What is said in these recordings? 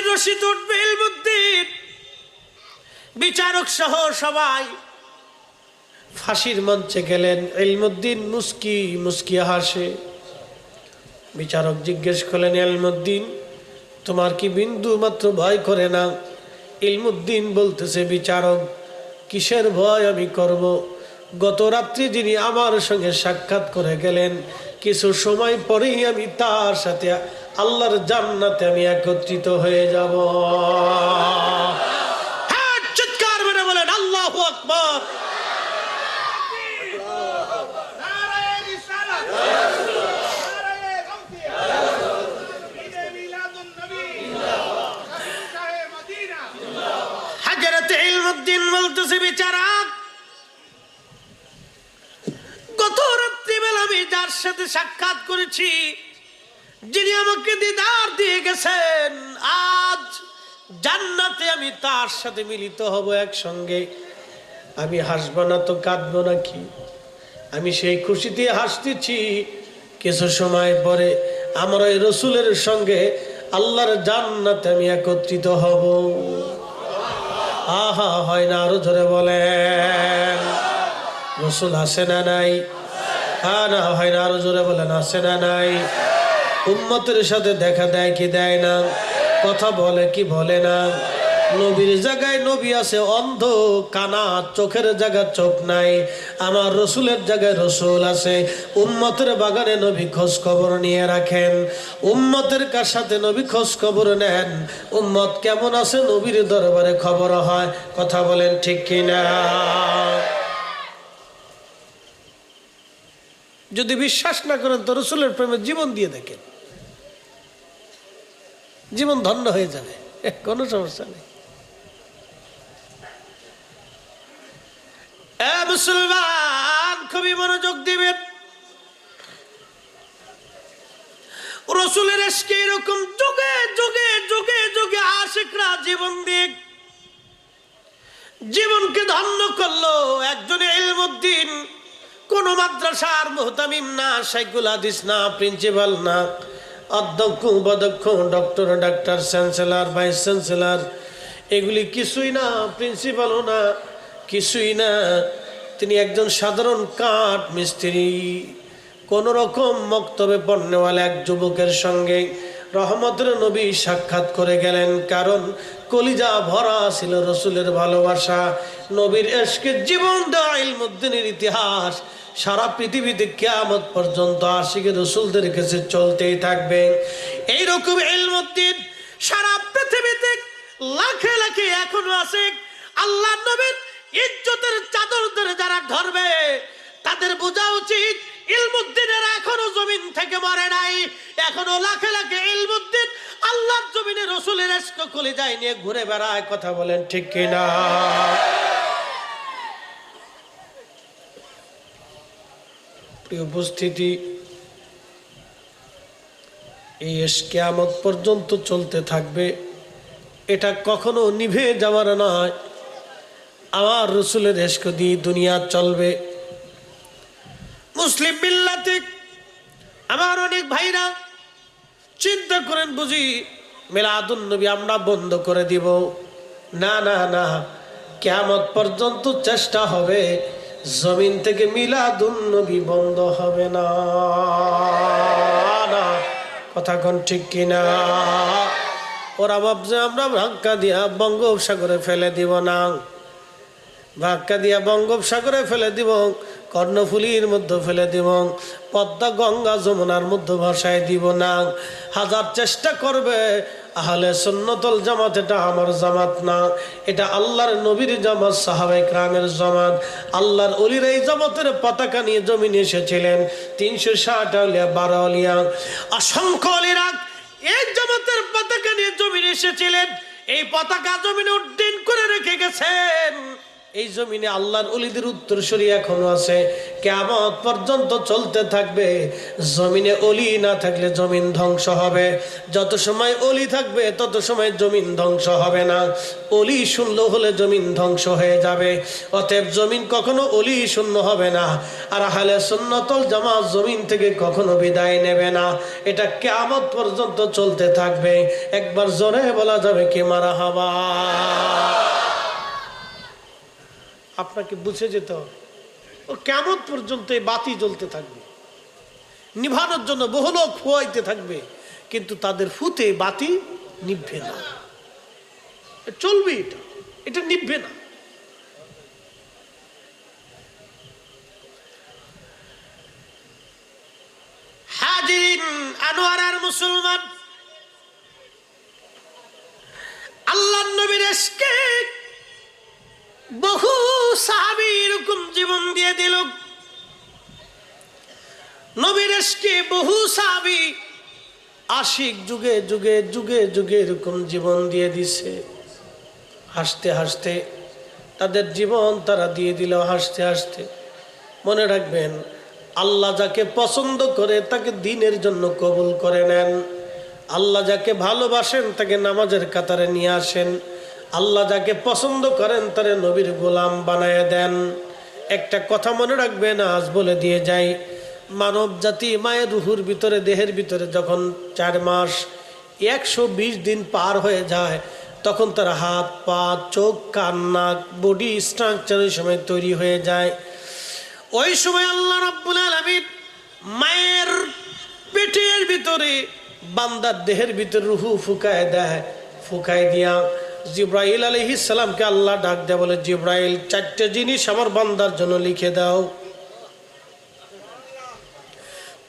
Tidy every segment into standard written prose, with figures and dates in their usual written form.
ফাঁসির রশি উঠবে ইলমুদ্দিন, বিচারক সহ সবাই ফাঁসির মঞ্চে গেলেন। ইলমুদ্দিন মুস্কি মুস্কি হাসে। বিচারক জিজ্ঞেস করলেন, ইলমুদ্দিন তোমার কি বিন্দু মাত্র ভয় করে না? ইলমুদ্দিন বলতেছে, বিচারক কিসের ভয় আমি করব? গত রাত্রি যিনি আমার সঙ্গে সাক্ষাৎ করে গেলেন, কিছু সময় পরেই আমি তার সাথে আল্লাহর জান্নাতে আমি একত্রিত হয়ে যাব। হ্যাঁ, চিৎকার মেরে বলেন আল্লাহু আকবার। হযরতে ইলমুদ্দিন বলতেছে, বিচারক গত রাত্রিবেলা আমি যার সাথে সাক্ষাৎ করেছি, যিনি আমাকে দিদার দিয়ে গেছেন, আজ জান্নাতে আমি তার সাথে মিলিত হব একসঙ্গে। আমি হাসবো না তো কাঁদবো নাকি? আমি সেই খুশিতে হাসতেছি। কিছু সময় পরে আমার ওই রসুলের সঙ্গে আল্লাহর জান্নাতে আমি একত্রিত হব। আহা, হয় না? আরো জোরে বলেন। রসুল আসে না নাই? হ্যাঁ না, হয় না? আরো জোরে বলেন, আসে না নাই? উম্মতের সাথে দেখা দেয় কি দেয় না? কথা বলে কি বলে না? নবীর জায়গায় নবী আছে অন্ধ, কানা, চোখের জায়গায় চোখ নাই। আমার রসুলের জায়গায় রসুল আছে। উম্মতের বাগানে নবী খোঁজ খবর নিয়ে রাখেন, উম্মতের কার সাথে নবী খোঁজ খবর নেন। উম্মত কেমন আছে নবীর দরবারে খবর হয়। কথা বলেন ঠিক কিনা? যদি বিশ্বাস না করেন তো রসুলের প্রেমে জীবন দিয়ে দেখেন, জীবন ধন্য হয়ে যাবে, কোনো সমস্যা নেই। মুসলমান খুবই মনোযোগ দিবেন। রসুলের ইশকে এরকম যুগে যুগে যুগে যুগে আশিকরা জীবন দিয়ে জীবনকে ধন্য করলো। একজন ইলমুদ্দিন, কোন মাদ্রাসার মুহতামিম না, শাইখুল হাদিস না, প্রিন্সিপাল না, অধ্যক্ষ উপাধ্যক্ষ, doctor, doctor, chancellor, vice chancellor, এগুলি কিছুই না, প্রিন্সিপালও না, কিছুই না। তিনি একজন সাধারণ কাঠ মিস্ত্রি। কোন রকম মক্তবে পড়নেওয়ালা এক যুবকের সঙ্গে রহমতের নবী সাক্ষাৎ করে গেলেন। কারণ কলিজা ভরা ছিল রসুলের ভালোবাসা, নবীর ইশকে জীবন দেওয়া ইলমুদ্দিনের ইতিহাস সারা পৃথিবীতে কিয়ামত পর্যন্ত আশিকে রসুলদের কাছে চলতেই থাকবে। এইরকম ইলমুদ্দিন সারা পৃথিবীতে লাখে লাখে এখনো আছে। আল্লাহ নবীর ইজ্জতের চাদর ধরে যারা ধরবে তাদের বোঝা উচিত ইলমুদ্দিনের এখনো জমিন থেকে মরে নাই। এখনো লাখে লাখে ইলমুদ্দিন আল্লাহর জমিনে রসুলের ইশক কলিজায় নিয়ে ঘুরে বেড়ায়। কথা বলেন ঠিক কিনা? প্রিয় উপস্থিতি, এই ইশক কিয়ামত পর্যন্ত চলতে থাকবে, এটা কখনো নিভে যাওয়ার নয়। আমার রসুলের ইশক দিয়ে দুনিয়া চলবে। মুসলিম মিল্লাতে আমার অনেক ভাইরা চিন্তা করেন বুঝি মিলাদুন নবী আমরা বন্ধ করে দিব? না না না, কিয়ামত পর্যন্ত চেষ্টা হবে জমিন থেকে মিলাদুন নবী বন্ধ হবে না। না, কথা কোন ঠিক কিনা? ওরা ভাবছে আমরা ধাক্কা দিয়া বঙ্গোপসাগরে ফেলে দিব না, ধাক্কা দিয়া বঙ্গোপসাগরে ফেলে দিব, কর্ণফুলীর মধ্যে ফেলে দিব, পদ্মা গঙ্গা যমুনার মধ্যে ভাসায় দিব না। হাজার চেষ্টা করবে, আহলে সুন্নাতুল জামাত এটা আমার জামাত না, এটা আল্লাহর নবীর জামাত, সাহাবায়ে কেরামের জামাত। আল্লাহর ওলিরা এই জামাতের পতাকা নিয়ে জমিনে এসেছিলেন। 360 আউলিয়া, 12 আউলিয়া, অসংখ্য ওলিরা এই জামাতের পতাকা নিয়ে জমিনে এসেছিলেন। এই পতাকা জমিনে উড্ডীন করে রেখে গেছেন। এই জমিনে আল্লাহর ওলিদের উত্তরসূরি এখনো আছে, কিয়ামত পর্যন্ত চলতে থাকবে। জমিনে ওলি না থাকলে জমিন ধ্বংস হবে, যত সময় ওলি থাকবে তত সময় জমিন ধ্বংস হবে না। ওলি শূন্য হলে জমিন ধ্বংস হয়ে যাবে। অতএব জমিন কখনো ওলি শূন্য হবে না। আর আহলে সুন্নাতুল জামাত জমিন থেকে কখনো বিদায় নেবে না। এটা কিয়ামত পর্যন্ত চলতে থাকবে। একবার জোরে বলা যাবে কি মারহাবা। আপনাকে বুঝে যেতে হবে, ও কিয়ামত পর্যন্ত এই বাতি জ্বলতে থাকবে, নিভানোর জন্য বহু লোক ফুয়াইতে থাকবে, কিন্তু তাদের ফুতে বাতি নিভবে না। চলবে, এটা নিভবে না। হাজিরিন আনোয়ারার মুসলমান, আল্লাহর নবীর ইশকে বহু সাহাবী এরকম জীবন দিয়ে দিল। নবীর ইশকে বহু সাহাবী আশিক যুগে যুগে যুগে যুগে এরকম জীবন দিয়ে দিছে। হাসতে হাসতে তাদের জীবন তারা দিয়ে দিল, হাসতে হাসতে। মনে রাখবেন, আল্লাহ যাকে পছন্দ করে তাকে দ্বীনের জন্য কবুল করে নেন। আল্লাহ যাকে ভালোবাসেন তাকে নামাজের কাতারে নিয়ে আসেন। আল্লাহ যাকে পছন্দ করেন তারে নবীর গোলাম বানায় দেন। একটা কথা মনে রাখবেন, আজ বলে দিয়ে যাই, মানব জাতি মায়ের রুহুর ভিতরে, দেহের ভিতরে যখন 4 মাস 120 দিন পার হয়ে যায়, তখন তার হাত পা চোখ কান নাক বডি স্ট্রাকচার ওই সময় তৈরি হয়ে যায়। ওই সময় আল্লাহ রাব্বুল আলামিন মায়ের পেটের ভিতরে বান্দার দেহের ভিতরে রুহু ফুকায় দেয়। ফুকায় দিয়া জিব্রাইল আলাইহিস সালামকে আল্লাহ ডাক দেয়, বলে জিব্রাইল 4টে জিনিস আমার বান্দার জন্য লিখে দাও।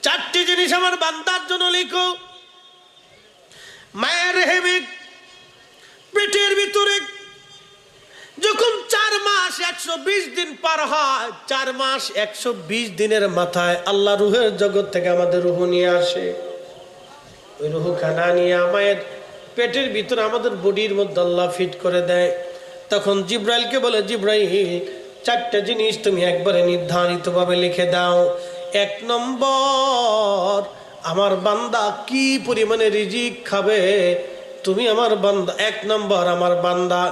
4টে জিনিস আমার বান্দার জন্য লিখো। মায়ের রেহেমে পেটের ভিতরে যখন 4 মাস 120 দিন পার হয়, 4 মাস 120 দিনের মাথায় আল্লাহ রুহের জগৎ থেকে আমাদের রুহ নিয়ে আসে। ওই রুহ খানা নিয়ে মায়ের পেটের ভিতরে আমাদের বডির মধ্যে আল্লাহ ফিট করে দেয়। তখন জিব্রাইলকে বলে, জিব্রাইল 4টে জিনিস তুমি একবারে নির্ধারিতভাবে লিখে দাও। 1 নম্বর, আমার বান্দা কি পরিমাণে রিজিক খাবে তুমি আমার বান্দা। 1 নম্বর, আমার বান্দা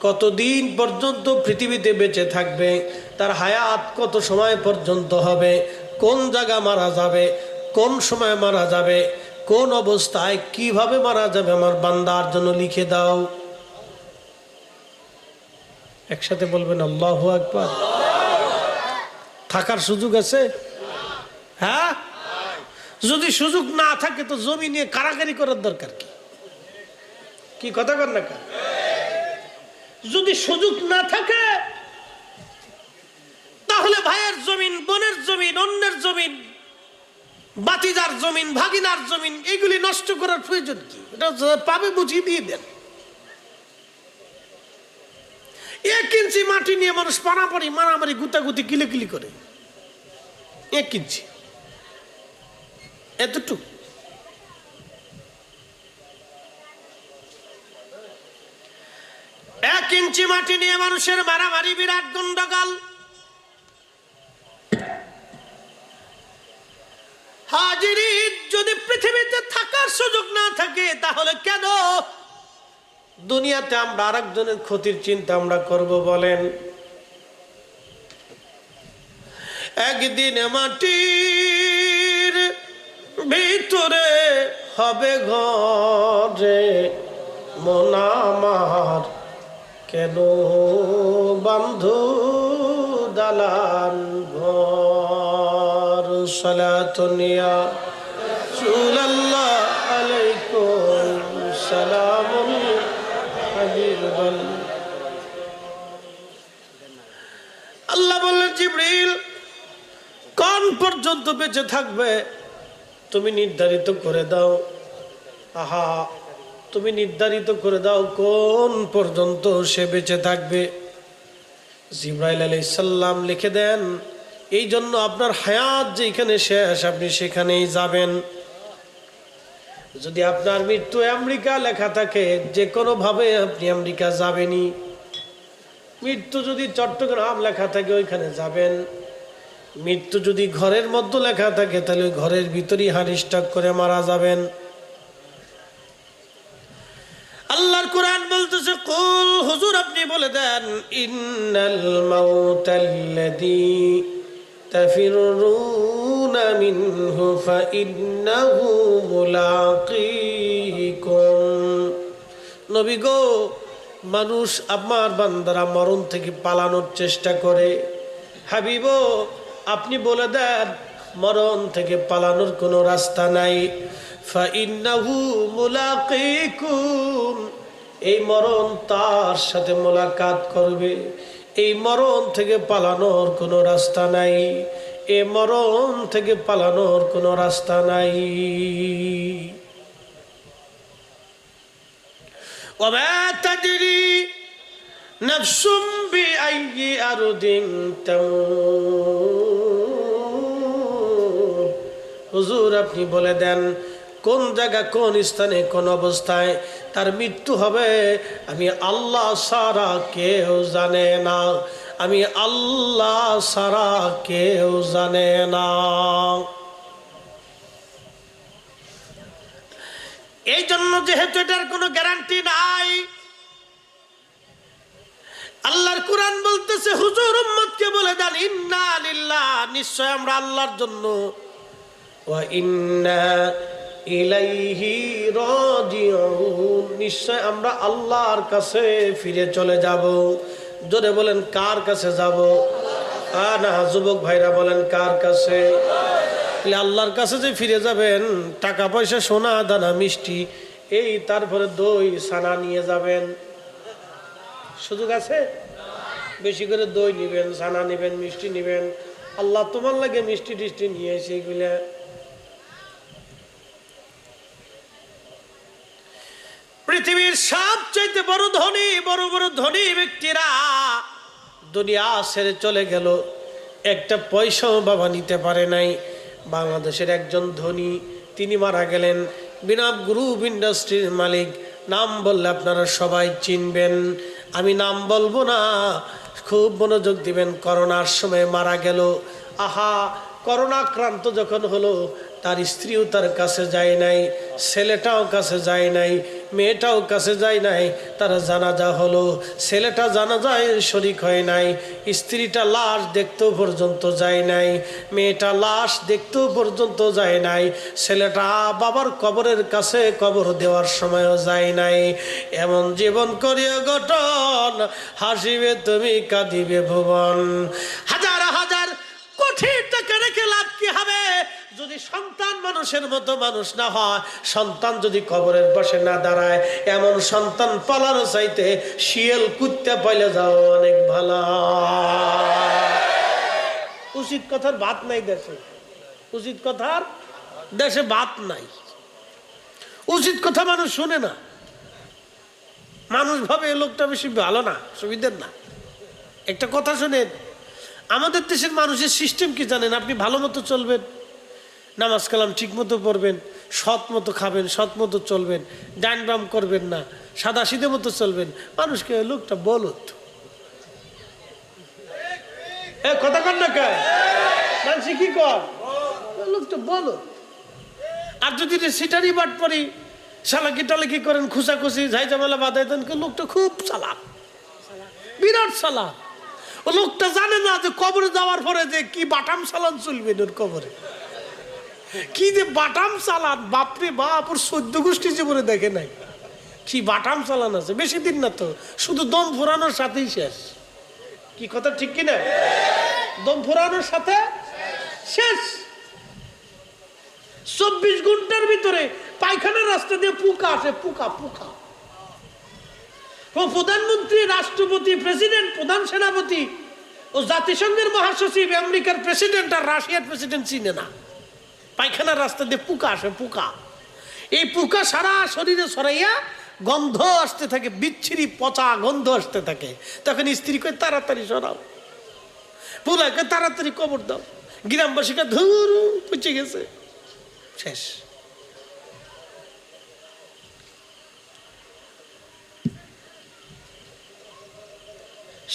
কতদিন পর্যন্ত পৃথিবীতে বেঁচে থাকবে, তার হায়াত কত সময় পর্যন্ত হবে, কোন জায়গা মারা যাবে, কোন সময় মারা যাবে, কোন অবস্থায় কিভাবে মারা যাবে, আমার বান্দার জন্য লিখে দাও। একসাথে বলবেন আল্লাহু আকবার। থাকার সুযোগ আছে? হ্যাঁ, যদি সুযোগ না থাকে তো জমি নিয়ে কারাগারি করার দরকার কি? কি কথা কর না? যদি সুযোগ না থাকে তাহলে ভাইয়ের জমিন, বোনের জমিন, অন্যের জমিন, বাতিজার জমিন, ভাগিনার জমিন, এগুলি নষ্ট করার প্রয়োজন কি? এটা পাবে বুঝিয়ে দিয়ে দেন। 1 ইঞ্চি মাটি নিয়ে মানুষ পানাপাড়ি মারামারি গুতাগুতি কিলিকিলি করে। 1 ইঞ্চি, এতটুকু। এক ইঞ্চি মাটি নিয়ে মানুষের মারামারি, বিরাট গন্ডগোল। হাজিরিন, যদি পৃথিবীতে থাকার সুযোগ না থাকে তাহলে কেন দুনিয়াতে আমরা আরেকজনের ক্ষতির চিন্তা আমরা করব বলেন? একদিন মাটির ভিতরে হবে ঘরে মন আমার, কেন বন্ধু দালান ঘর। সালাতুন ইয়া রাসূলুল্লাহ আলাইকুম সালামুন হাবিবাল। আল্লাহ বললেন, জিবরিল কোন পর্যন্ত বেঁচে থাকবে তুমি নির্ধারিত করে দাও। আহা, তুমি নির্ধারিত করে দাও কোন পর্যন্ত সে বেঁচে থাকবে। জিবরাইল আলাইহিস সালাম লিখে দেন, এই জন্য আপনার হায়াত যেখানে শেষ আপনি সেখানেই যাবেন। যদি আপনার মৃত্যু আমেরিকা লেখা থাকে, যে কোনো ভাবে আপনি আমেরিকা যাবেনই। মৃত্যু যদি চট্টগ্রাম লেখা থাকে ওইখানে যাবেন, মৃত্যু যদি ঘরের মধ্যে লেখা থাকে তাহলে ওই ঘরের ভিতরেই হার্ট স্ট্রোক করে মারা যাবেন। আল্লাহর কোরআন বলতেছে, কুল, হুজুর আপনি বলে দেন, ইন্নাল মাউতাল্লাযী তাফিরুনা মিনহু ফাইন্নাহু মুলাকীকুম। নবী গো, মানুষ আমার বান্দারা মরণ থেকে পালানোর চেষ্টা করে। হাবিব আপনি বলে দেন, মরণ থেকে পালানোর কোনো রাস্তা নাই। ফাইন্নাহু মুলাকীকুম, এই মরণ তার সাথে মোলাকাত করবে। এই মরণ থেকে পালানোর কোনো রাস্তা নাই, এই মরণ থেকে পালানোর কোনো রাস্তা নাই। ওয়া তাদরি নাফসুম বিআইয়ি আরদিন তামুত। হুজুর আপনি বলে দেন, কোন জায়গা, কোন স্থানে, কোন অবস্থায় তার মৃত্যু হবে আমি আল্লাহ ছাড়া কেউ জানে না, আমি আল্লাহ ছাড়া কেউ জানে না। এই জন্য যেহেতু এটার কোনো গ্যারান্টি নাই, আল্লাহর কোরআন বলতেছে, হুজুর উম্মতকে বলে দেন, ইন্না লিল্লাহ, নিশ্চয় আমরা আল্লাহর জন্য, ওয়া ইন্না ইলাইহি রাজিউন, নিশ্চয় আমরা আল্লাহর কাছে ফিরে চলে যাব। জোরে বলেন, কার কাছে যাব? না, যুবক ভাইরা বলেন, কার কাছে? আল্লাহর কাছে যে ফিরে যাবেন, টাকা পয়সা, সোনা দানা, মিষ্টি, এই তারপরে দই ছানা নিয়ে যাবেন, সুযোগ আছে? বেশি করে দই নিবেন, ছানা নিবেন, মিষ্টি নিবেন। আল্লাহ তোমার লাগে মিষ্টি টিষ্টি নিয়ে এসে এগুলা। পৃথিবীর সবচাইতে বড় ধনী, বড় বড় ধনী ব্যক্তিরা দুনিয়া ছেড়ে চলে গেল, একটা পয়সাও বাবা নিতে পারে নাই। বাংলাদেশের একজন ধনী, তিনি মারা গেলেন। বিনাপ গ্রুপ ইন্ডাস্ট্রির মালিক, নাম বললে আপনারা সবাই চিনবেন, আমি নাম বলবো না, খুব মনোযোগ দিবেন। করোনার সময় মারা গেল। আহা, করোনা আক্রান্ত যখন হলো, তার স্ত্রীও তার কাছে যায় নাই, ছেলেটাও কাছে যায় নাই, মেয়েটাও কাছে যায় নাই। তারা জানাজা হলো, ছেলেটা জানাজায় শরিক হয় নাই, স্ত্রীটা লাশ দেখতেও পর্যন্ত যায় নাই, মেয়েটা লাশ দেখতেও পর্যন্ত যায় নাই, ছেলেটা বাবার কবরের কাছে কবর দেওয়ার সময়ও যায় নাই। এমন জীবন করিও গঠন, হাসিবে তুমি কাঁদিবে ভুবন। হাজার হাজার কোটি টাকা রেখে লাভ কি হবে যদি সন্তান মানুষের মতো মানুষ না হয়? সন্তান যদি কবরের পাশে না দাঁড়ায়, এমন সন্তান পালার চাইতে শিয়াল কুত্তা পাইলে যাও অনেক ভালো। উচিত কথার বাত নাই দেশে, উচিত কথার দেশে বাত নাই। উচিত কথা মানুষ শুনে না, মানুষ ভাবে এই লোকটা বেশি ভালো না, সুবিধের না। একটা কথা শুনেন, আমাদের দেশের মানুষের সিস্টেম কি জানেন? আপনি ভালো মতো চলবেন, নামাজ কালাম ঠিক মতো পড়বেন, সৎ মতো খাবেন, সৎ মতো চলবেন, ডান বাম করবেন না, সাদা সিধে মতো চলবেন, মানুষকে লোকটা বলত। কথা কর না, কে মানুষ কি কর, লোকটা বলত। আর যদি সিটারি বাট পরি, সালাকি টালাকি করেন, খুশাখুশি ঝাইঝামেলা বাধাই দেন, লোকটা খুব চালাক, বিরাট চালাক। ও লোকটা জানে না যে কবরে যাওয়ার পরে যে কি বাটাম চালান চলবে, ওর কবরে কি যে বাটাম চালান, বাপরে বাপ, ওর 14 গোষ্ঠী জীবনে দেখে নাই কি বাটাম চালান আছে। বেশি দিন না তো, শুধু দম ফোরানোর সাথেই শেষ। কি কথা ঠিক কিনা? দম ফোরানোর সাথে শেষ। 24 ঘন্টার ভিতরে পায়খানার রাস্তা দিয়ে পোকা আসে, পোকা পোকা। ও প্রধানমন্ত্রী, রাষ্ট্রপতি, প্রেসিডেন্ট, প্রধান সেনাপতি, ও জাতিসংঘের মহাসচিব, আমেরিকার প্রেসিডেন্ট আর রাশিয়ার প্রেসিডেন্ট চিনে না। পায়খানার রাস্তা দিয়ে পোকা আসে, পোকা। এই পোকা সারা শরীরে ছড়াইয়া গন্ধ আসতে থাকে, বিচ্ছিরি পচা গন্ধ আসতে থাকে। তখন স্ত্রী কই তাড়াতাড়ি সরাও, পোলাকে তাড়াতাড়ি কবর দাও। গ্রামবাসীকে ধুর পচে গেছে, শেষ।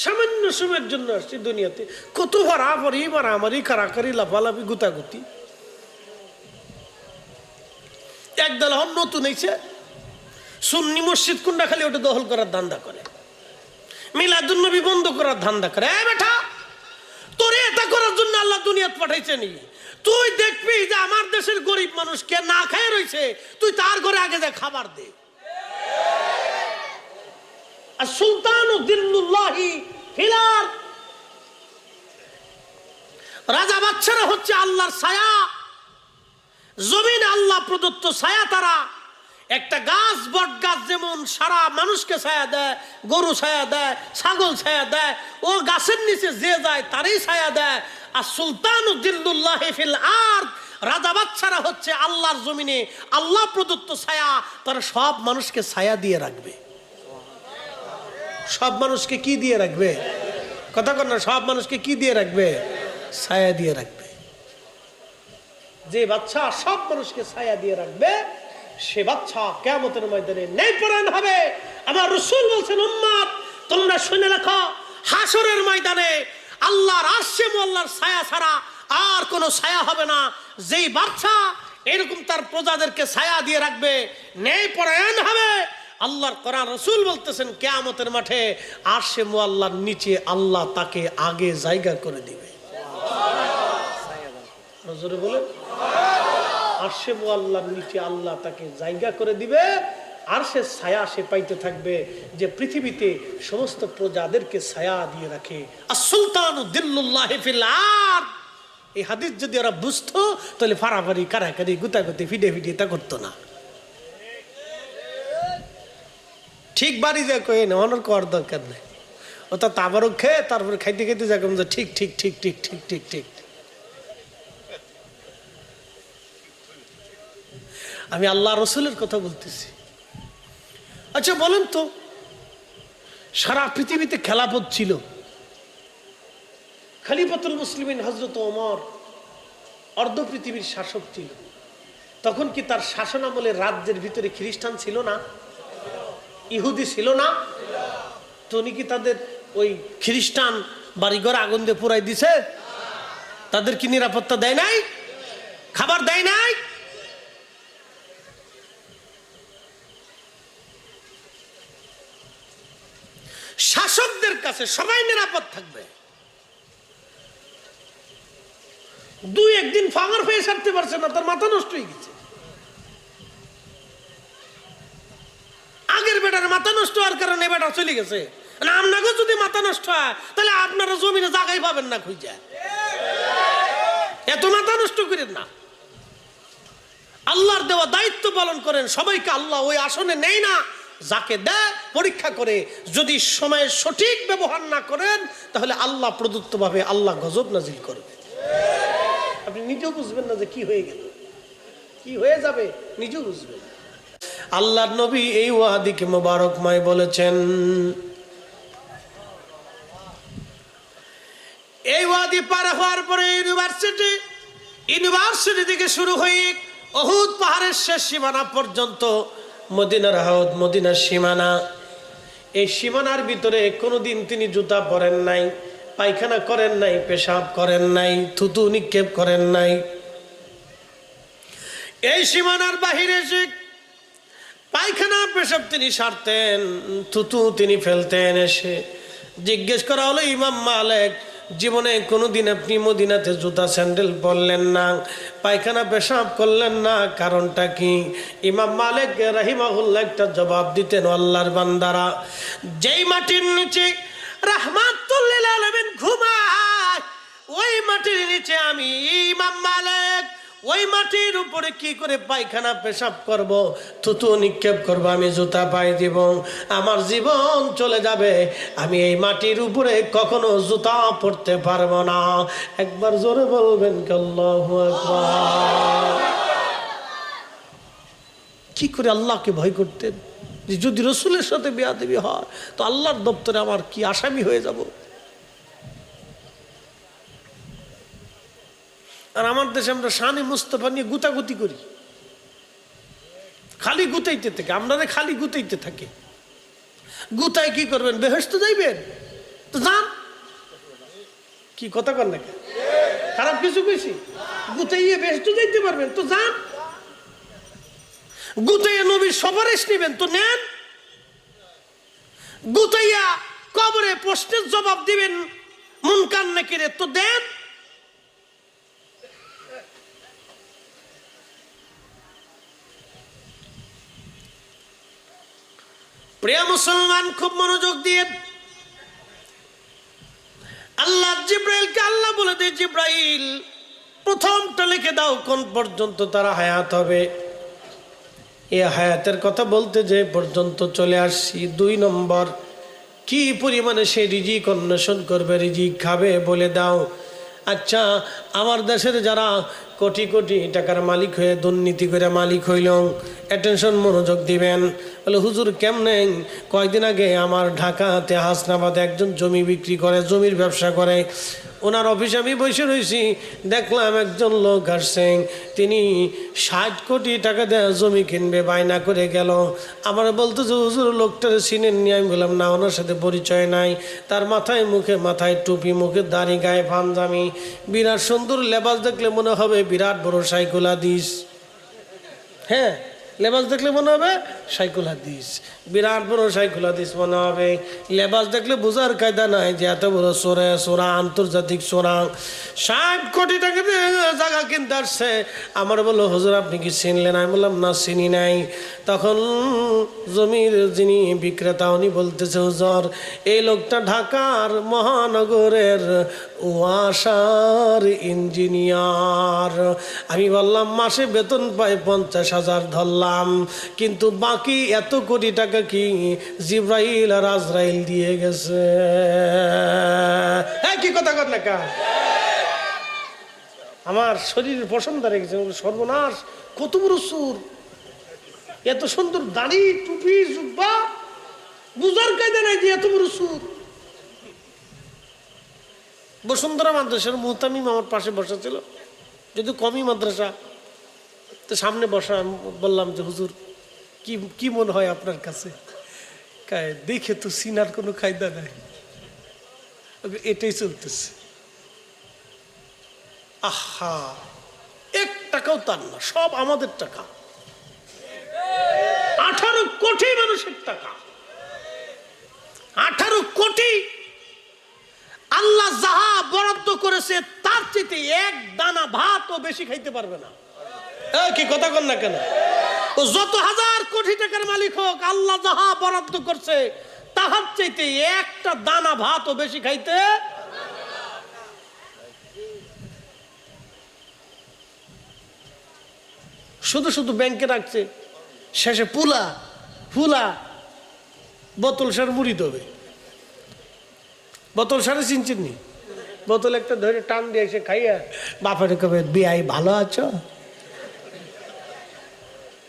সামান্য সময়ের জন্য আসছি দুনিয়াতে, কত হারাহারি মারামারি কারাকারি লাফালাফি গুতাগুতি। একদল হন নতুন এসে সুন্নি মসজিদ কুন্ডা খালি ওটা দখল করার ধান্দা করে, মিলাদুন্নবী বন্ধ করার ধান্দা করে। বেটা, তোরে এটা করার জন্য আল্লাহ দুনিয়াত পাঠাইছে নি? তুই দেখবি যে আমার দেশের গরিব মানুষ কে না খায় রয়েছে, তুই তার ঘরে আগে যা খাবার দে। আর সুলতানু দিল্লুল্লাহি ফিল আরদ, রাজা বাদশারা হচ্ছে আল্লাহর ছায়া, জমিনে আল্লাহ প্রদত্ত ছায়া তারা। একটা গাছ, বট গাছ যেমন সারা মানুষকে ছায়া দেয়, গরু ছায়া দেয়, ছাগল ছায়া দেয়, ও গাছের নিচে যে যায় তারই ছায়া দেয়। আর সুলতানু দিল্লুল্লাহি ফিল আরদ, রাজা বাদশারা হচ্ছে আল্লাহর জমিনে আল্লাহ প্রদত্ত ছায়া, তারা সব মানুষকে ছায়া দিয়ে রাখবে। সব মানুষকে কি দিয়ে রাখবে? কথা কর না, সব মানুষকে কি দিয়ে রাখবে? ছায়া দিয়ে রাখবে। যে বাদশা সব মানুষকে ছায়া দিয়ে রাখবে, সে বাদশা কিয়ামতের ময়দানে ন্যায়পরায়ণ হবে। আমার রাসূল বলছেন, উম্মত তোমরা শুনে রাখো, হাসরের ময়দানে আল্লাহর আরশে আল্লাহর ছায়া ছাড়া আর কোনো ছায়া হবে না। যেই বাদশা এরকম তার প্রজাদেরকে ছায়া দিয়ে রাখবে, ন্যায়পরায়ণ হবে। আল্লাহর কোরআন, রাসূল বলতেছেন কিয়ামতের মাঠে আরশে মুআল্লার নিচে আল্লাহ তাকে আগে জায়গা করে দিবে। জোরে বলেন, আরশে মুআল্লার নিচে আল্লাহ তাকে জায়গা করে দিবে। আরশের ছায়া সে পাইতে থাকবে, যে পৃথিবীতে সমস্ত প্রজাদেরকে ছায়া দিয়ে রাখে। আর-সুলতানু দিল্লুল্লাহি ফিল আরদ, এই হাদিস যদি ওরা বুঝতো তাহলে ফারাফারি কারাকারি গুতাগুতি ফিডে ফিডে তা করতো না। ঠিক বাড়ি যা কয়ে না, অনর করার দরকার নেই। ও তা তাবারও খেয়ে তারপরে খাইতে খাইতে যা কম, ঠিক ঠিক ঠিক ঠিক ঠিক ঠিক ঠিক। আমি আল্লাহ রসুলের কথা বলতেছি। আচ্ছা বলেন তো, সারা পৃথিবীতে খেলাফত ছিল, খলিফাতুল মুসলিমিন হযরত ওমর অর্ধ পৃথিবীর শাসক ছিল। তখন কি তার শাসন আমলে রাজ্যের ভিতরে খ্রিস্টান ছিল না? ইহুদি ছিল না? তো উনি কি তাদের ওই খ্রিস্টান বাড়িঘর আগুন দিয়ে পুরাই দিছে? তাদের কি নিরাপত্তা দেয় নাই? খাবার দেয় নাই? শাসকদের কাছে সবাই নিরাপদ থাকবে। দুই একদিন ফাঙর হয়ে সারতে পারছে না, তার মাথা নষ্ট হয়ে গেছে। আগের বেটার মাথা নষ্ট হওয়ার কারণে বেটা চলে গেছে। আপনাকে যদি মাথা নষ্ট হয় তাহলে আপনারা জমিনে জায়গায় পাবেন না খুঁজে। এত মাথা নষ্ট করেন না। আল্লাহর দেওয়া দায়িত্ব পালন করেন। সবাইকে আল্লাহ ওই আসনে নেই না, যাকে দেয় পরীক্ষা করে। যদি সময়ের সঠিক ব্যবহার না করেন তাহলে আল্লাহ প্রদত্ত ভাবে আল্লাহ গজব নাজিল করবে। আপনি নিজেও বুঝবেন না যে কি হয়ে গেল, কি হয়ে যাবে, নিজেও বুঝবেন। আল্লাহর নবী এই ওয়াদিকে মোবারকময় বলেছেন। এই ওয়াদি পার হওয়ার পরে ইউনিভার্সিটি থেকে শুরু হয়ে উহুদ পাহাড়ের শেষ সীমানা পর্যন্ত মদিনার হাওদ, মদিনার সীমানা, এই সীমানার ভিতরে কোনোদিন তিনি জুতা পরেন নাই, পায়খানা করেন নাই, পেশাব করেন নাই, থুতু নিক্ষেপ করেন নাই। এই সীমানার বাহিরে এসে পায়খানা পেশাব তিনি সারতেন, থুতু তিনি ফেলতেন। এসে জিজ্ঞেস করা হলো, ইমাম মালিক, জীবনে কোনোদিন আপনি মদিনাতে জুতা স্যান্ডেল পরলেন না, পায়খানা পেশাব করলেন না, কারণটা কি? ইমাম মালিক রাহিমাহুল্লাহ একটা জবাব দিতেন, আল্লাহর বান্দারা, যেই মাটির নিচে রাহমাতুল লিল আলামিন ঘুমায়, ওই মাটির নিচে আমি ইমাম মালিক ওই মাটির উপরে কি করে পায়খানা পেশাব করব, থুতু নিক্ষেপ করব, আমি জুতা পায়ে দিব, আমার জীবন চলে যাবে। আমি এই মাটির উপরে কখনো জুতা পরতে পারবো না। একবার জোরে বলবেন কি আল্লাহু আকবার। কি করে আল্লাহকে ভয় করতেন যে যদি রসুলের সাথে বেয়াদবি হয় তো আল্লাহর দপ্তরে আমার কি আসামি হয়ে যাব। আর আমার দেশে আমরা শানে মুস্তাফা নিয়ে গুতাগুতি করি, খালি গুতাইতে থাকে, আপনারা খালি গুতাইতে থাকে। গুতায় কি করবেন? বেহেশতে যাইবেন? তো যান। কি কথা কর নাকি? খারাপ কিছু কইছি? গুতাইয়ে বেহেশতে যাইতে পারবেন তো যান। গুতাইয়া নবীর সুপারিশ নেবেন তো নেন। গুতাইয়া কবরে প্রশ্নের জবাব দিবেন মুনকার নাকিরে তো দেন। প্রিয় মুসলমান, খুব মনোযোগ দিয়ে আল্লাহ জিব্রাইলকে আল্লাহ বলে দে, জিব্রাইল প্রথমটা লিখে দাও কোন পর্যন্ত তারা হায়াত হবে। এই হায়াতের কথা বলতে যে পর্যন্ত চলে আসছি, 2 নম্বর কি পরিমাণে সে রিজিক অন্বেষণ করবে, রিজিক খাবে বলে দাও। আচ্ছা, আমার দেশের যারা কোটি কোটি টাকার মালিক হয়ে দুর্নীতি করে মালিক হইল, অ্যাটেনশন মনোযোগ দিবেন। বলে হুজুর কেমনে? কয়েকদিন আগে আমার ঢাকাতে হাসনাবাদে একজন জমি বিক্রি করে, জমির ব্যবসা করে, ওনার অফিসে আমি বসে রয়েছি, দেখলাম একজন লোক আসছেন, তিনি 60 কোটি টাকা দেওয়া জমি কিনবে বায়না করে গেল। আমার বলতেছে হুজুর লোকটার চিনেন নি? আমি বললাম না, ওনার সাথে পরিচয় নাই। তার মাথায় টুপি, মুখে দাড়ি, গায়ে পাঞ্জামি, বিরাট সুন্দর লেবাস, দেখলে মনে হবে বিরাট বড় সাইকুল হাদিস। হ্যাঁ, লেবাস দেখলে মনে হবে সাইকুল হাদিস, বিরাট বড় সাইকুল হাদিস মনে হবে। লেবাস দেখলে বোঝার কায়দা নাই যে এত বড় সোরা, আন্তর্জাতিক সোরা। 60 কোটি টাকা দিয়ে জায়গা কিনতে আসছে। আমার বললো হুজুর আপনি কি চিনলেন? আমি বললাম না, চিনি নাই। তখন জমির যিনি বিক্রেতা উনি বলতেছে হুজুর এই লোকটা ঢাকার মহানগরের ওয়াসার ইঞ্জিনিয়ার। আমি বললাম মাসে বেতন পাই 50,000 ধরলাম, কিন্তু বাকি এত কোটি টাকা কি জিব্রাইল আর আজরাইল দিয়ে গেছে? হ্যাঁ, কি কথা কর না কা? আমার শরীরের পছন্দ রেখেছে। সর্বনাশ, কত বড় সুর, এত সুন্দর দাড়ি, টুপি, জুব্বা, বুঝার কায়দা নাই যে এত বড় সুর। বসুন্ধরা মাদ্রাসার মুহতামিম আমার পাশে বসা ছিল, যদি কমই মাদ্রাসা, তো সামনে বসা। বললাম যে হুজুর কি মনে হয় আপনার কাছে? দেখে তো সিনার কোনো কায়দা নাই, এটাই চলতেছে। আহা, 1 টাকাও তার না, সব আমাদের টাকা। 18 কোটি মানুষের টাকা, 18 কোটি। আল্লাহ যাহা বরাদ্দ করেছে তার চেয়ে 1 দানা ভাতও বেশি খাইতে পারবে না। কি কথা কন না কেন? ও যত হাজার কোটি টাকার মালিক হোক, আল্লাহ যাহা বরাদ্দ করছে তাহার চাইতে 1টা দানা ভাতও বেশি খাইতে। শুধু শুধু ব্যাংকে রাখছে, শেষে ফুলা বোতল সার মুড়ি দেবে। বোতল সারে চিনচিনি, বোতল একটা ধরে টান দিয়ে এসে খাইয়া বাপের কবে বিয়াই ভালো আছো?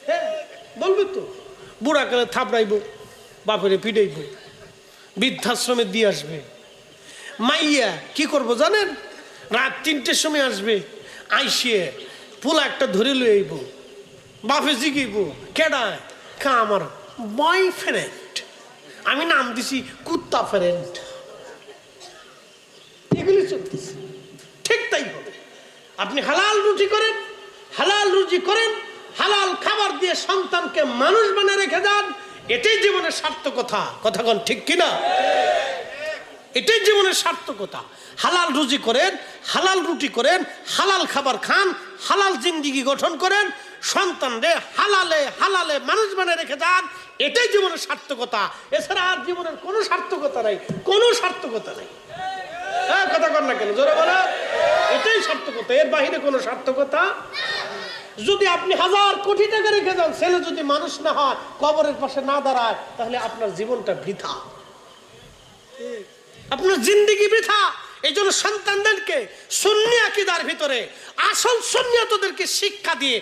হ্যাঁ বলবে তো। বুড়া কালে থাপড়াইব, বাপেরে পিটাইব, বৃদ্ধাশ্রমে দিয়ে আসবে। মাইয়া কি করবো জানেন? রাত 3টের সময় আসবে, আইসিয়ে পোলা একটা ধরে লই আইব, বাপে জিগিব কেডায়? আমার বয়ফ্রেন্ড, আমি নাম দিছি কুত্তা ফ্রেন্ড। এগুলি চলতেছে, ঠিক তাই হবে। আপনি হালাল রুজি করেন, হালাল খাবার দিয়ে সন্তানকে মানুষ বানিয়ে রেখে যান, এটাই জীবনের সার্থকতা। কথা কোন ঠিক কিনা? এটাই জীবনের সার্থকতা। হালাল রুজি করেন, হালাল রুটি করেন, হালাল খাবার খান, হালাল জিন্দিগি গঠন করেন, সন্তানরে হালালে মানুষ বানিয়ে রেখে যান, এটাই জীবনের সার্থকতা। এছাড়া আর জীবনের কোনো সার্থকতা নাই, কোনো সার্থকতা নাই। হ্যাঁ, কথা কর না কেন? জোরে বলো। এটাই সার্থকতা, এর বাহিরে কোনো সার্থকতা। যদি আপনি 1000 কোটি টাকা রেখে যান, ছেলে যদি মানুষ না হয়, কবরের পাশে না দাঁড়ায়, তাহলে আপনার জীবনটা বৃথা, আপনার জিন্দিগি বৃথা। এই জন্য সন্তানদেরকে সুন্নি আকীদার ভিতরে আসল সুন্নিয়তদেরকে শিক্ষা দিয়ে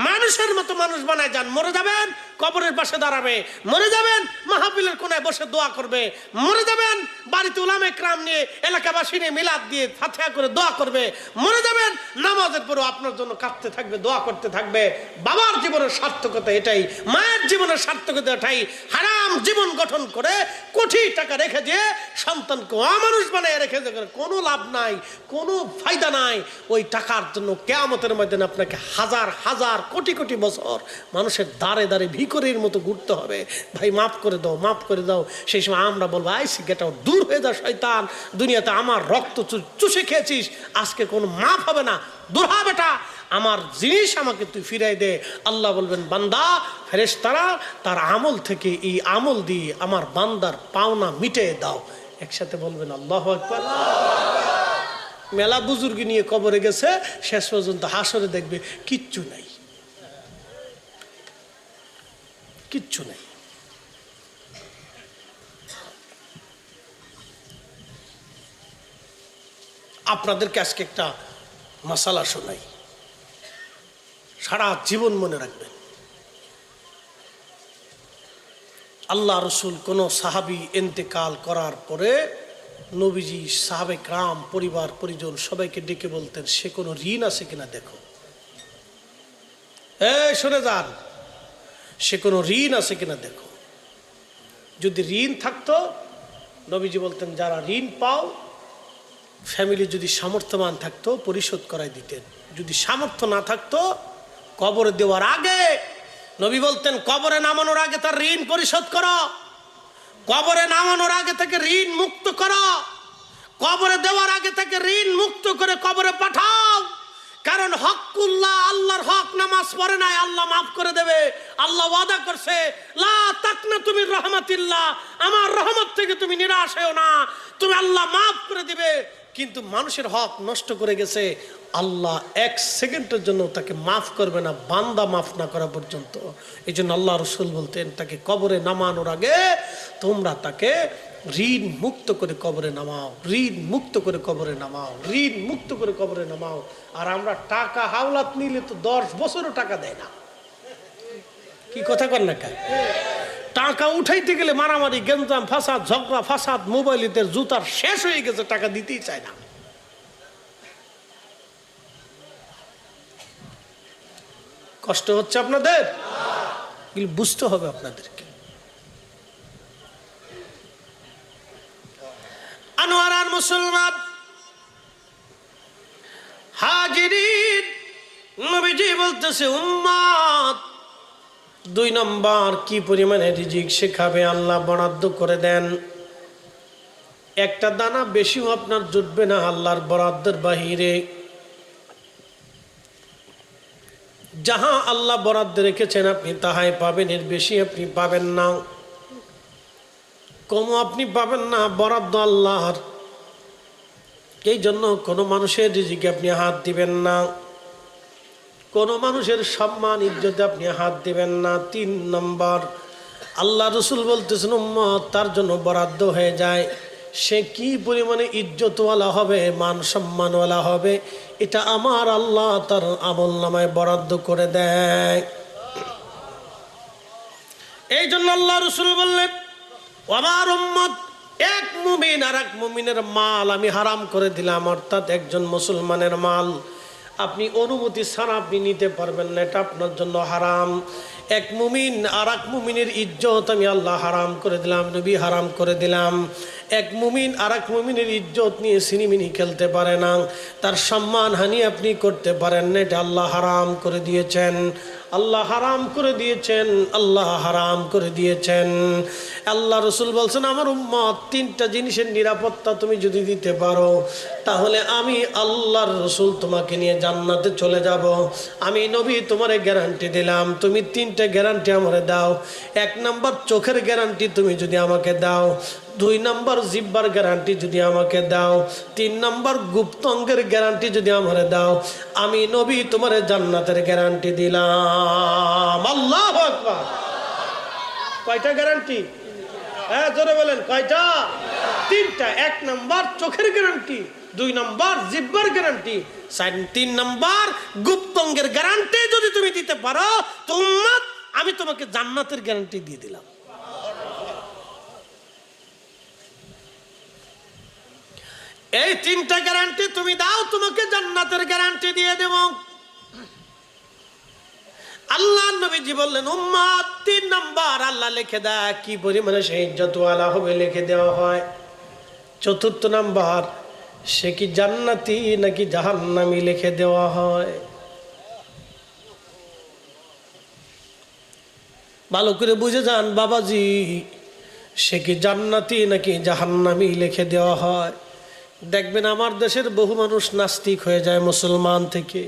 মানুষের মতো মানুষ বানায় যান। মরে যাবেন কবরের পাশে দাঁড়াবে, মরে যাবেন মাহফিলের কোনায় বসে দোয়া করবে, মরে যাবেন বাড়িতে উলামা ইকরাম নিয়ে এলাকাবাসী নিয়ে মিলাদ দিয়ে ফাতিহা করে দোয়া করবে, মরে যাবেন নামাজের পরেও আপনার জন্য কাঁদতে থাকবে, দোয়া করতে থাকবে। বাবার জীবনের সার্থকতা এটাই, মায়ের জীবনের সার্থকতা এটাই। হারাম জীবন গঠন করে কোটি টাকা রেখে দিয়ে সন্তানকে অমানুষ বানিয়ে রেখে দিয়ে কোনো লাভ নাই, কোনো ফায়দা নাই। ওই টাকার জন্য কিয়ামতের ময়দানে আপনাকে হাজার হাজার কোটি কোটি বছর মানুষের দাঁড়ে দাঁড়ে ভিখারির মতো ঘুরতে হবে। ভাই মাফ করে দাও, মাফ করে দাও। সেই সময় আমরা বলবো আইসি গেটাও দূর হয়ে যা শয়তান, দুনিয়াতে আমার রক্ত চুষে খেয়েছিস, আজকে কোনো মাফ হবে না, দূর হ বেটা, আমার জিনিস আমাকে তুই ফিরাই দে। আল্লাহ বলবেন বান্দা, ফেরেশতারা তার আমল থেকে এই আমল দিয়ে আমার বান্দার পাওনা মিটিয়ে দাও। একসাথে বলবেন আল্লাহু আকবার। মেলা বুজুর্গ নিয়ে কবরে গেছে, শেষ পর্যন্ত হাসরে দেখবে কিচ্ছু নাই, কিচ্ছু নেই। আপনাদেরকে আজকে একটা মাসালা শোনাই, সারা জীবন মনে রাখবেন। আল্লাহ রসুল কোন সাহাবী ইন্তেকাল করার পরে নবীজি সাহাবে کرام পরিবার পরিজন সবাইকে ডেকে বলতেন সে কোনো ঋণ আছে কিনা দেখো। এই শুনে যান, সে কোনো ঋণ আছে কিনা দেখো। যদি ঋণ থাকতো নবীজি বলতেন যারা ঋণ পাও, ফ্যামিলি যদি সামর্থ্যবান থাকতো পরিশোধ করাই দিতেন। যদি সামর্থ্য না থাকতো কবরে দেওয়ার আগে নবী বলতেন কবরে নামানোর আগে তার ঋণ পরিশোধ করো, কবরে নামানোর আগে থেকে ঋণ মুক্ত করো, কবরে দেওয়ার আগে থেকে ঋণ মুক্ত করে কবরে পাঠাও। কারণ হকুল্লাহ, আল্লাহর হক নামাজ পড়ে নাই, আল্লাহ মাফ করে দেবে। আল্লাহ ওয়াদা করছে লা তাকনাতু মির রাহমাতিল্লাহ, আমার রহমত থেকে তুমি নিরাশ হও না, তুমি আল্লাহ মাফ করে দিবে। কিন্তু মানুষের হক নষ্ট করে গেছে, আল্লাহ এক সেকেন্ডের জন্য তাকে মাফ করবে না, বান্দা মাফ না করা পর্যন্ত। এই জন্য আল্লাহ রসুল বলতেন তাকে কবরে নামানোর আগে তোমরা তাকে ঋণ মুক্ত করে কবরে নামাও, ঋণ মুক্ত করে কবরে নামাও, ঋণ মুক্ত করে কবরে নামাও। আর আমরা টাকা হাওলাত নিলে তো 10 বছরও টাকা দেয় না। কি কথা কর না কেন? টাকা উঠাইতে গেলে মারামারি, গেঞ্জাম, ফাসাদ, ঝগড়া, ফাসাদ, মোবাইলের জুতার শেষ হয়ে গেছে, টাকা দিতেই চায় না। কষ্ট হচ্ছে আপনাদের, বুঝতে হবে আপনাদেরকে। আনোয়ারান মুসলমান হাজিরিন, নবীজি বলতেছে উম্মত 2 নম্বর কি পরিমাণে রিজিক শেখাবে আল্লাহ বরাদ্দ করে দেন। একটা দানা বেশিও আপনার জুটবে না আল্লাহর বরাদ্দের বাহিরে। যাহা আল্লাহ বরাদ্দ রেখেছেন আপনি তাহাই পাবেন, এর বেশি আপনি পাবেন না, কম আপনি পাবেন না, বরাদ্দ আল্লাহর। এই জন্য কোনো মানুষের রিজিকে আপনি হাত দিবেন না, কোনো মানুষের সম্মান ইজ্জতে আপনি হাত দিবেন না। 3 নম্বর আল্লাহ রসুল বলতেছেন উম্মত তার জন্য বরাদ্দ হয়ে যায়, সে কি পরিমাণে ইজ্জতওয়ালা হবে, মান সম্মানওয়ালা হবে, এটা আমার আল্লাহ তার আমল নামায় বরাদ্দ করে দেয়। এই জন্য আল্লাহ রসুল বললেন আমার উম্মত, এক মুমিন আর এক মুমিনের মাল আমি হারাম করে দিলাম, অর্থাৎ একজন মুসলমানের মাল আপনি অনুমতি ছাড়া আপনি নিতে পারবেন না, এটা আপনার জন্য হারাম। এক মুমিন আর এক মুমিনের ইজ্জত আমি আল্লাহ হারাম করে দিলাম, নবী হারাম করে দিলাম। এক মুমিন আর এক মুমিনের ইজ্জত নিয়ে সিনিমিনি খেলতে পারে না, তার সম্মান হানি আপনি করতে পারেন না, এটা আল্লাহ হারাম করে দিয়েছেন, আল্লাহ হারাম করে দিয়েছেন, আল্লাহ হারাম করে দিয়েছেন। আল্লাহ রসুল বলছেন আমার উম্মত 3টা জিনিসের নিরাপত্তা তুমি যদি দিতে পারো তাহলে আমি আল্লাহর রসুল তোমাকে নিয়ে জান্নাতে চলে যাব। আমি নবী তোমারে গ্যারান্টি দিলাম, তুমি 3টা গ্যারান্টি আমারে দাও। 1 নম্বর চোখের গ্যারান্টি তুমি যদি আমাকে দাও, 2 নম্বর জিহ্বার গ্যারান্টি যদি আমাকে দাও, 3 নম্বর গুপ্তাঙ্গের গ্যারান্টি যদি আমারে দাও, আমি নবী তোমারে জান্নাতের গ্যারান্টি দিলাম। আল্লাহু আকবার। কয়টা গ্যারান্টি? হ্যাঁ জোরে বলেন কয়টা? তিনটা। 1 নাম্বার চোখের গ্যারান্টি, 2 নাম্বার জিহ্বার গ্যারান্টি, 3 নাম্বার গুপ্তঙ্গের গ্যারান্টি যদি তুমি দিতে পারো তো উম্মত আমি তোমাকে জান্নাতের গ্যারান্টি দিয়ে দিলাম। এই 3টা গ্যারান্টি তুমি দাও, তোমাকে জান্নাতের গ্যারান্টি দিয়ে দেব। আল্লাহ নবীজি বললেন উম্মত 3 নাম্বার আল্লাহ লিখে দেয় কি পরিমাণে সে ইজ্জতওয়ালা হবে লিখে দেওয়া হয়। 4র্থ নাম্বার সে কি জান্নাতি নাকি জাহান্নামী লিখে দেওয়া হয়। ভালো করে বুঝে যান বাবাজি, সে কি জান্নাতি নাকি জাহান্নামী লিখে দেওয়া হয়। দেখবেন আমার দেশের বহু মানুষ নাস্তিক হয়ে যায় মুসলমান থেকে।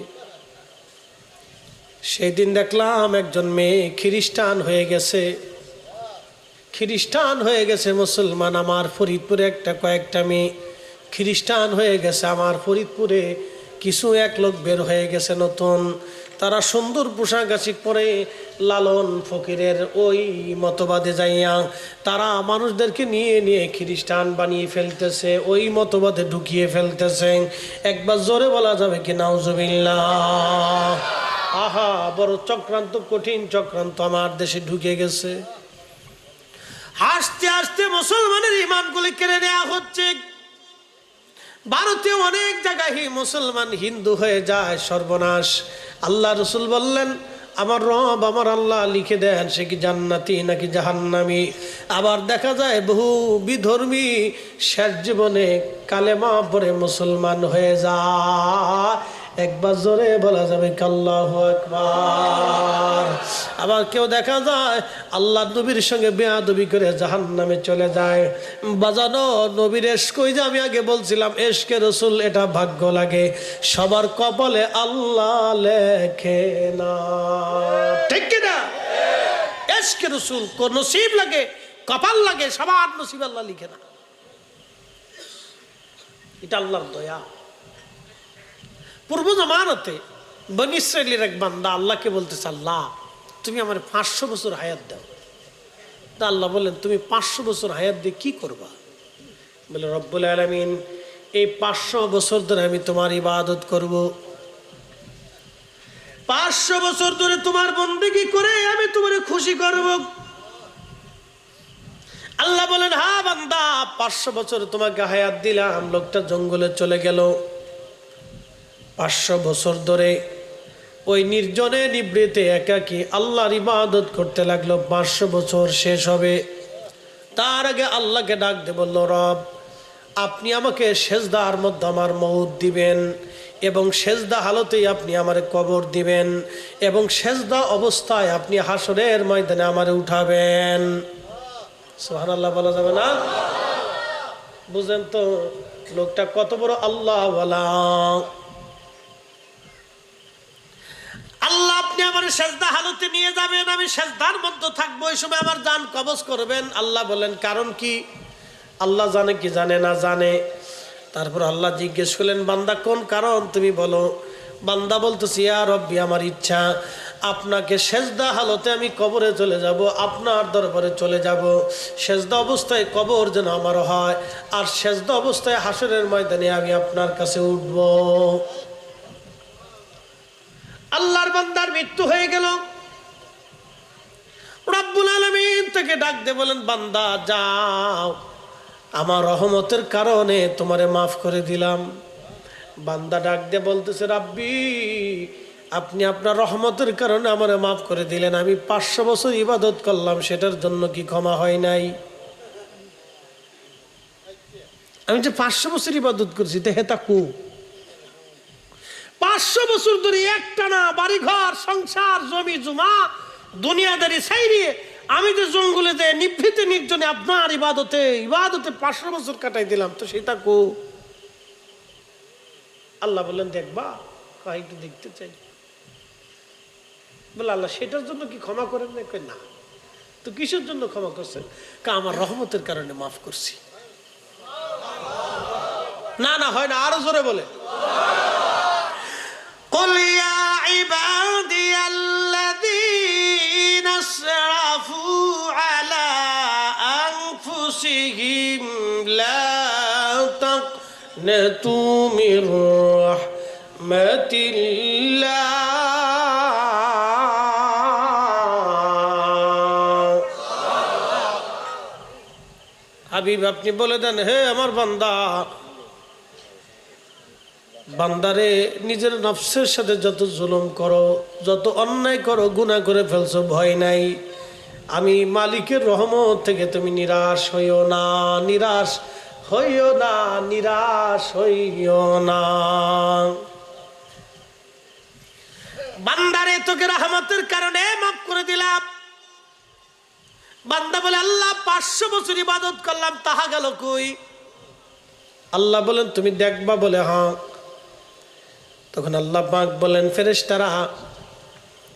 সেই দিন দেখলাম একজন মেয়ে খ্রিস্টান হয়ে গেছে, মুসলমান। আমার ফরিদপুরে কয়েকটা মেয়ে খ্রিস্টান হয়ে গেছে। আমার ফরিদপুরে কিছু এক লোক বের হয়ে গেছে নতুন, তারা সুন্দর পোশাক আশাক পরে লালন ফকিরের ওই মতবাদে যাইয়া তারা মানুষদেরকে নিয়ে নিয়ে খ্রিস্টান বানিয়ে ফেলতেছে, ওই মতবাদে ঢুকিয়ে ফেলতেছে। একবার জোরে বলা যাবে কি নাউজুবিল্লাহ। আহা, বড় চক্রান্ত, কঠিন চক্রান্ত আমার দেশে ঢুকে গেছে। হাসতে হাসতে মুসলমানের ইমানগুলি কেড়ে নেওয়া হচ্ছে। ভারতীয় অনেক জায়গায় মুসলমান হিন্দু হয়ে যায়, সর্বনাশ। আল্লাহ রসুল বললেন আমার রব আমার আল্লাহ লিখে দেন সে কি জান্নাতি নাকি জাহান্নামী। আবার দেখা যায় বহু বিধর্মী শেষ জীবনে কালেমা পড়ে মুসলমান হয়ে যায়। একবার জোরে বলা যাবে আল্লাহু আকবার। আবার কেউ দেখা যায় আল্লাহ নবীর সঙ্গে বেয়াদবি করে জাহান্নামে চলে যায়। বাজানো নবীর এশক, ওই যে আমি আগে বলছিলাম এশকে রসুল, এটা ভাগ্য লাগে, সবার কপালে আল্লাহ লেখে না, ঠিক কিনা? এশকে রসুল নসিব লাগে, কপাল লাগে, সবার নসিব আল্লাহ লিখে না। এটা আল্লাহর দয়া। পূর্ব জামানাতে বনী ইসরাইলের এক বান্দা আল্লাহকে বলতেছে আল্লাহ তুমি আমার 500 বছর হায়াত দাও। তা আল্লাহ বললেন তুমি 500 বছর হায়াত দিয়ে কি করবা? বলে রব্বুল আলামিন এই 500 বছর ধরে আমি তোমার ইবাদত করব, 500 বছর ধরে তোমার বন্দেগী করে আমি তোমার খুশি করব। আল্লাহ বলেন হ্যাঁ বান্দা 500 বছর তোমাকে হায়াত দিলাম। লোকটা জঙ্গলে চলে গেল, 500 বছর ধরে ওই নির্জনে নিবৃতে একাকী আল্লাহর ইবাদত করতে লাগলো। 500 বছর শেষ হবে, তার আগে আল্লাহকে ডাক দিয়ে বলল রব আপনি আমাকে সেজদার মধ্যে আমার মউত দিবেন, এবং সেজদা হালতেই আপনি আমারে কবর দিবেন, এবং সেজদা অবস্থায় আপনি হাসরের ময়দানে আমারে উঠাবেন। সুবহানাল্লাহ বলা যাবে না? বুঝেন তো লোকটা কত বড় আল্লাহ ওয়ালা। আল্লাহ আপনি আমার সেজদা হালতে নিয়ে যাবেন, আমি সেজদার মধ্যে থাকবো, ওই সময় আমার জান কবজ করবেন। আল্লাহ বলেন কারণ কি? আল্লাহ জানে কি জানে না? জানে। তারপর আল্লাহ জিজ্ঞেস করলেন বান্দা কোন কারণ তুমি বলো। বান্দা বলতেছি ইয়া রব্বি আমার ইচ্ছা আপনাকে সেজদা হালতে আমি কবরে চলে যাব, আপনার দরবারে চলে যাব, সেজদা অবস্থায় কবর যেন আমার হয়, আর সেজদা অবস্থায় হাসরের ময়দানে আমি আপনার কাছে উঠব। আল্লাহর বান্দার মৃত্যু হয়ে গেল। রব্বুল আলামিন থেকে ডাক দিয়ে বলেন বান্দা যাও, আমার রহমতের কারণে তোমারে মাফ করে দিলাম। বান্দা ডাক দিয়ে বলতেছে রাব্বি আপনি আপনার রহমতের কারণে আমারে মাফ করে দিলেন, আমি 500 বছর ইবাদত করলাম সেটার জন্য কি ক্ষমা হয় নাই? আমি যে 500 বছর ইবাদত করছি তো হেতা কু 500 বছর ধরে একটানা বাড়িঘর সংসার জমি জমা দুনিয়াদারি ছাইরিয়ে আমি যে জঙ্গলে যে নিভৃতে নির্জনে আপনার ইবাদতে 500 বছর কাটাই দিলাম, তো সেটা কো? আল্লাহ বললেন দেখবা, একটু দেখতে চাই। বলে আল্লাহ সেটার জন্য কি ক্ষমা করেন না? তো কিসের জন্য ক্ষমা করছেন? আমার রহমতের কারণে মাফ করছি। না না হয় না, আরো জোরে বলে قل يا عبادي الذين اسرفوا على أنفسهم أنفسهم لا تقنطوا من رحمة الله হাবিব আপনি বলে দেন, হে আমার বান্দা, বান্দারে নিজের নফসের সাথে যত জুলুম করো, যত অন্যায় করো, গুনাহ করে ফেলছো, ভয় নাই, আমি মালিকের রহমত থেকে তুমি নিরাশ হইও না, নিরাশ হইও না, নিরাশ হইও না। বান্দারে তোকে রহমতের কারণে মাফ করে দিলাম। বান্দা বলে, আল্লাহ 500 বছর ইবাদত করলাম, তাহা গেল কই? আল্লাহ বলেন, তুমি দেখবা? বলে হ্যাঁ। তখন আল্লাহ পাক বলেন, ফেরেশতারা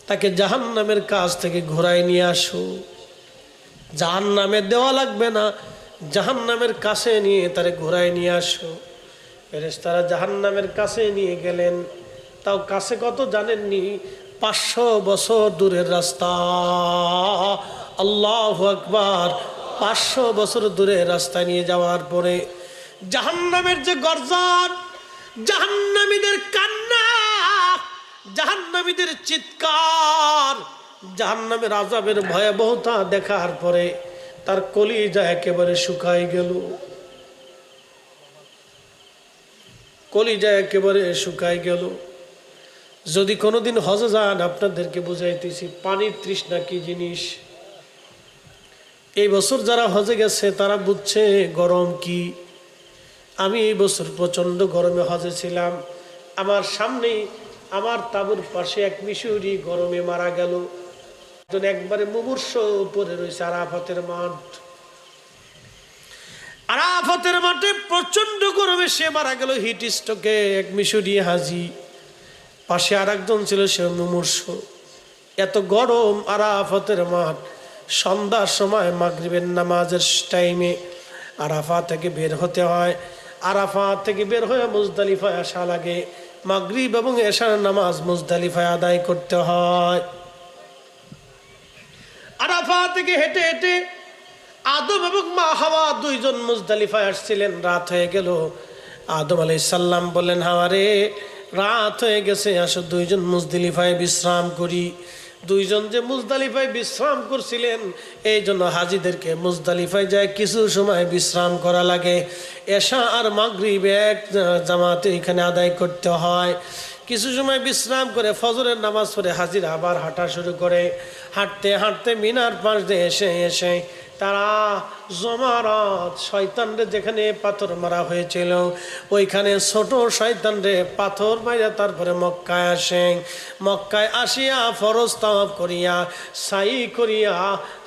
তাকে জাহান্নামের কাছ থেকে ঘোরায় নিয়ে আসো। জাহান্নামে দেওয়া লাগবে না, জাহান্নামের কাছে নিয়ে তারে ঘোরায় নিয়ে আসো। ফেরেশতারা জাহান্নামের কাছে নিয়ে গেলেন। তাও কাছে কত জানেননি? 500 বছর দূরের রাস্তা। আল্লাহু আকবার। 500 বছর দূরের রাস্তা নিয়ে যাওয়ার পরে জাহান্নামের যে গর্জন, জাহান্নামীদের কান্না, জাহান্নামীদের চিৎকার, জাহান্নামের আযাবের ভয়াবহতা দেখার পরে তার কলিজা একেবারে শুকায় গেল, কলিজা একেবারে শুকায় গেল। যদি কোনোদিন হজে যান, আপনাদেরকে বুঝাইতেছি পানির তৃষ্ণা কি জিনিস। এই বছর যারা হজে গেছে তারা বুঝছে গরম কি। আমি এই বছর প্রচন্ড গরমে হজে ছিলাম। আমার সামনেই আমার তাঁবুর পাশে এক মিশরি গরমে মারা গেল। একবারে মুমূর্ষ উপরে রয়েছে আরাফাতের মাঠ। আরাফাতের মাঠে প্রচন্ড গরমে সে মারা গেল হিট স্ট্রোকে। এক মিশরি হাজি, পাশে আর একজন ছিল, সে মুমূর্ষ। এত গরম আরাফাতের মাঠ। সন্ধ্যার সময় মাগরিবের নামাজের টাইমে আরাফা থেকে বের হতে হয়। আরাফা থেকে বের হয়ে মুজদালিফায় আসা লাগে। মাগরিব এবং এশার নামাজ মুজদালিফায় আদায় করতে হয়। আরাফা থেকে হেঁটে হেঁটে আদম এবং মা হাওয়া দুইজন মুজদালিফায় আসছিলেন। রাত হয়ে গেল। আদম আলাইহিস সালাম বললেন, হাওয়া রে, রাত হয়ে গেছে, আসো দুইজন মুজদালিফায় বিশ্রাম করি। দুইজন যে মুজদালিফায় বিশ্রাম করছিলেন, এই জন্য হাজিদেরকে মুজদালিফায় যায় কিছু সময় বিশ্রাম করা লাগে। এশা আর মাগরিব এক জামাতে এখানে আদায় করতে হয়। কিছু সময় বিশ্রাম করে ফজরের নামাজ পড়ে হাজিরা আবার হাঁটা শুরু করে। হাঁটতে হাঁটতে মিনার পাশ দিয়ে এসে এসে তারা জমারাত শয়তানরে, যেখানে পাথর মারা হয়েছিল ওইখানে ছোট শয়তানরে পাথর মাইরা তারপরে মক্কায় আসে। মক্কায় আসিয়া ফরজ তাওয়াফ করিয়া সাই করিয়া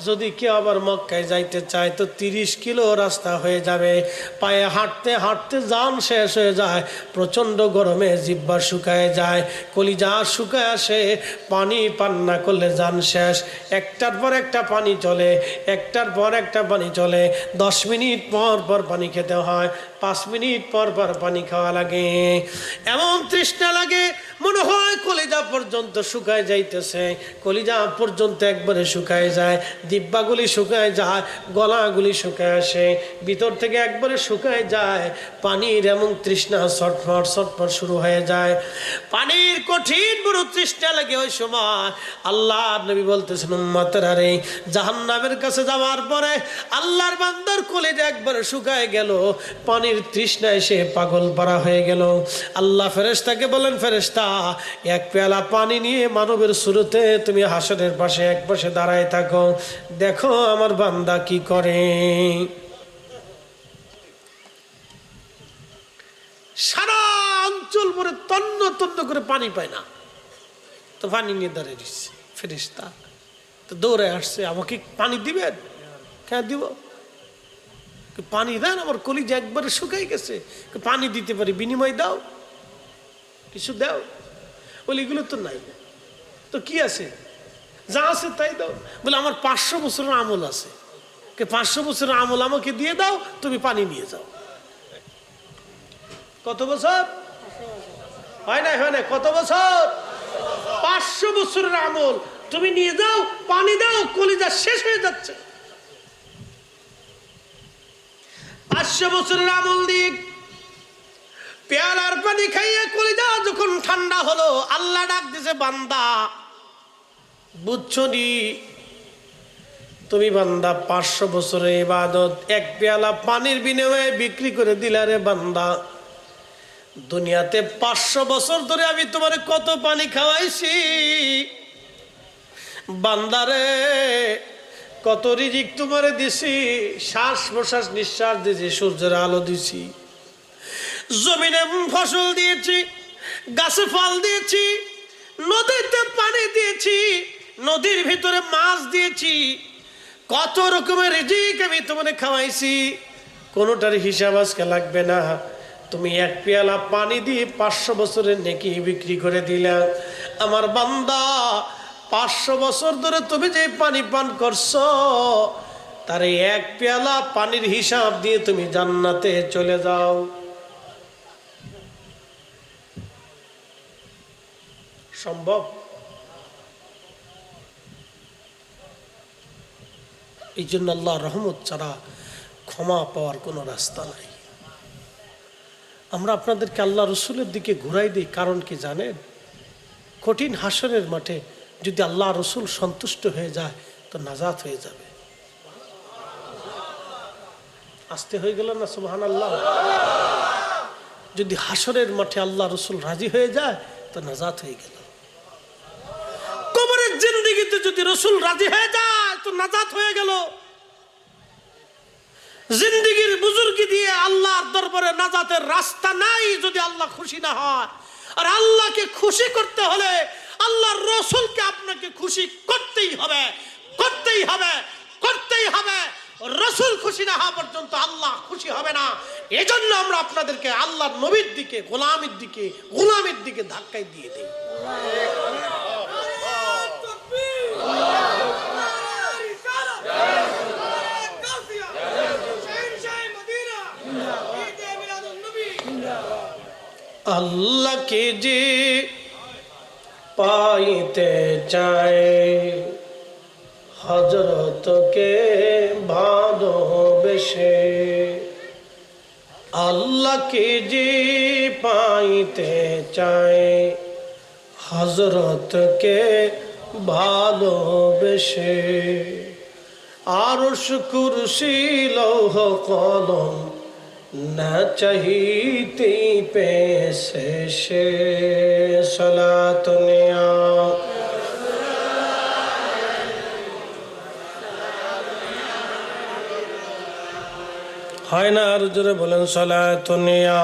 যদি কেউ আবার মক্কায় যাইতে চায় তো 30 কিলো রাস্তা হয়ে যাবে। পায়ে হাঁটতে হাঁটতে জান শেষ হয়ে যায়। প্রচণ্ড গরমে জিহ্বা শুকায় যায়, কলিজা শুকায় আসে। পানি পান না করলে জান শেষ। একটার পর একটা পানি চলে, একটার পর একটা পানি চলে। 10 মিনিট পর পর পানি খেতে হয়, 5 মিনিট পর পর পানি খাওয়া লাগে। এমন তৃষ্ণা লাগে মনে হয় কলিজা পর্যন্ত শুকায় যাইতেছে। কলিজা পর্যন্ত একবারে শুকায় যায়, দিব্যাগুলি শুকায় যায়, গলাগুলি শুকায় আসে, ভিতর থেকে একবারে শুকায় যায়। পানির এমন তৃষ্ণা ছটফট ছটফট শুরু হয়ে যায়। পানির কঠিন বড় তৃষ্ণা লাগে। ওই সময় আল্লাহর নবী বলতেছেন, উম্মতেরা রে, জাহান্নামের কাছে যাওয়ার পরে আল্লাহর বান্দার কলিজা একবারে শুকায় গেল, পানির তৃষ্ণায় সে পাগল পারা হয়ে গেল। আল্লাহ ফেরেশতাকে বলেন, ফেরেশতা, এক পেয়ালা পানি নিয়ে মানবের শুরুতে তুমি হাসরের পাশে এক পাশে দাঁড়ায় থাকো, দেখো আমার বান্দা কি করে। সারা অঞ্চল ভরে তন্ন তন্ন করে পানি পায় না, তো পানি নিয়ে দাঁড়িয়ে দিচ্ছে। ফেরেশতা তো দৌড়ে আসছে, আমাকে পানি দিবেন? কেন দিব? পানি দেন, আমার কলিজা একবারে শুকাই গেছে, পানি দিতে পারি, বিনিময় দাও, কিছু দাও। বলে এগুলো তো নাই, তো কি আছে? যা আছে তাই দাও। বলে আমার 500 বছরের আমল আছে, 500 বছরের আমল আমাকে দিয়ে দাও, তুমি পানি নিয়ে যাও। কত বছর? হয় না, হয় না, কত বছর? 500 বছরের আমল তুমি নিয়ে যাও, পানি দাও, কলিজা শেষ হয়ে যাচ্ছে। 500 বছরের আমল দিক পেয়ালার পানি খাইয়ে কলিজা যখন ঠান্ডা হলো, আল্লাহ ডাক দিছে, বান্দা বুঝছো নি তুমি বান্দা 500 বছরের ইবাদত এক পেয়ালা পানির বিনিময়ে বিক্রি করে দিলা রে বান্দা। দুনিয়াতে 500 বছর ধরে আমি তোমারে কত পানি খাওয়াইছি বান্দারে, কত রিজিক তোমারে দিছি, শ্বাস প্রশ্বাস নিঃশ্বাস দিয়েছি, সূর্যের আলো দিছি, জমিনে ফসল দিয়েছি, গাছে ফল দিয়েছি, নদীতে পানি দিয়েছি, নদীর ভিতরে মাছ দিয়েছি, কত রকমের রিজিক আমি তোমারে খাওয়াইছি, কোনোটার হিসাব আজকে লাগবে না। তুমি এক পেয়ালা পানি দিয়ে 500 বছরের নেকি বিক্রি করে দিলা। আমার বান্দা 500 বছর ধরে তুমি যে পানি পান করছো তার এক পেয়ালা পানির হিসাব দিয়ে তুমি জান্নাতে চলে যাও। সম্ভব? এই জন্য আল্লাহ রহমত ছাড়া ক্ষমা পাওয়ার কোনো রাস্তা নাই। আমরা আপনাদেরকে আল্লাহ রসুলের দিকে ঘুরাই দিই, কারণ কি জানেন? কঠিন হাসরের মাঠে যদি আল্লাহ রসুল সন্তুষ্ট হয়ে যায় তো নাজাত হয়ে যাবে। আসতে হয়ে গেল না সুবহানাল্লাহ? যদি হাসরের মাঠে আল্লাহ রসুল রাজি হয়ে যায় তো নাজাত হয়ে গেল। কবরের জিন্দেগিতে যদি রসুল রাজি হয়ে যায় তো নাজাত হয়ে গেল। জিন্দেগির বুজুর্গি দিয়ে আল্লাহর দরবারে নাজাতের রাস্তা নাই যদি আল্লাহ খুশি না হয়। আর আল্লাহকে খুশি করতে হলে আল্লাহর রসুলকে আপনাকে খুশি করতেই হবে, করতেই হবে, করতেই হবে। রসুল খুশি না হওয়া পর্যন্ত আল্লাহ খুশি হবে না। এজন্য আমরা আপনাদেরকে আল্লাহর নবীর দিকে, গোলামের দিকে ধাক্কাই দিয়ে দেই। আল্লাহকে যে পাইতে চায় হযরতকে ভালোবেসে, আল্লাহকে যে পাইতে চায় হযরতকে ভালোবেসে, আরশ কুরসি লৌহ কলম না চাহিতে পেশে সে, সালাত নিয়া হয় না? আর জোরে বলেন সালাত নিয়া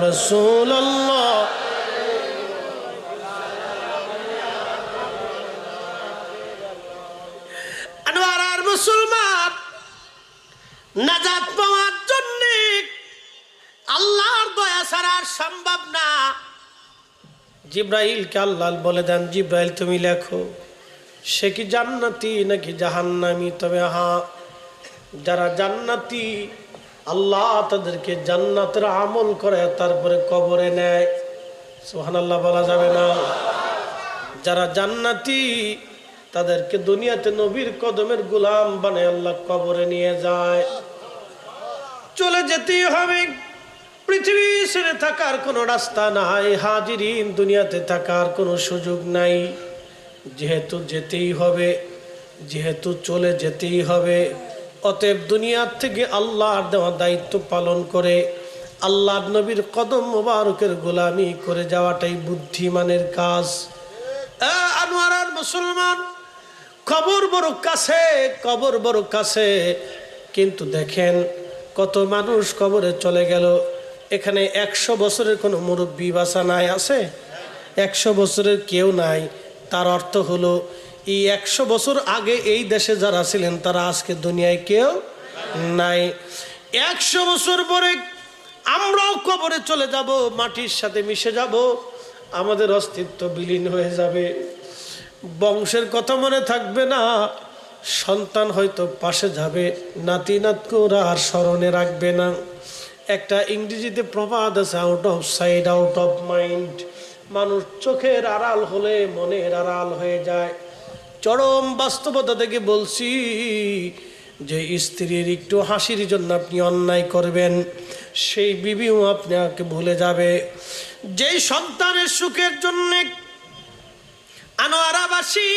রাসূলুল্লাহ। আনোয়ার আর মুসলমান নাজাত পাওয়ার জন্য আল্লাহর দয়া ছাড়া সম্ভব না। জিব্রাইলকে আল্লাহ বলে দেন, জিব্রাইল তুমি লেখো সে কি জান্নাতি নাকি জাহান্নামী। তবে হ্যাঁ, যারা জান্নাতি আল্লাহ তাদেরকে জান্নাতের আমল করে তারপরে কবরে নেয়। সুবহানাল্লাহ বলা যাবে না? যারা জান্নাতি তাদেরকে দুনিয়াতে নবীর কদমের গোলাম বানায় আল্লাহ কবরে নিয়ে যায়। চলে যেতেই হবে, পৃথিবী ছেড়ে থাকার কোনো রাস্তা নাই। হাজিরিন, দুনিয়াতে থাকার কোনো সুযোগ নাই। যেহেতু যেতেই হবে, যেহেতু চলে যেতেই হবে, অতএব দুনিয়ার থেকে আল্লাহর দেওয়া দায়িত্ব পালন করে আল্লাহর নবীর কদম মোবারকের গোলামি করে যাওয়াটাই বুদ্ধিমানের কাজ। আনোয়ার আর মুসলমান, কবর বড় কাছে, কবর বড় কাছে, কিন্তু দেখেন কত মানুষ কবরে চলে গেল। এখানে 100 বছরের কোনো মুরব্বী বাসা নাই, আছে? 100 বছরের কেউ নাই। তার অর্থ হলো এই 100 বছর আগে এই দেশে যারা ছিলেন তারা আজকে দুনিয়ায় কেউ নাই। 100 বছর পরে আমরাও কবরে চলে যাব, মাটির সাথে মিশে যাব, আমাদের অস্তিত্ব বিলীন হয়ে যাবে। বংশের কথা মনে থাকবে না, সন্তান হয়তো পাশে যাবে, নাতি নাতকুরা আর স্মরণে রাখবে না। একটা ইংরেজিতে প্রবাদ আছে, out of sight out of mind. মানুষ চোখের আড়াল হলে মনের আড়াল হয়ে যায়। চরম বাস্তবতা থেকে বলছি, যে স্ত্রীর একটু হাসির জন্য আপনি অন্যায় করবেন, সেই বিবিও আপনাকে ভুলে যাবে। যেই সন্তানের সুখের জন্য আনোয়ারাবাসী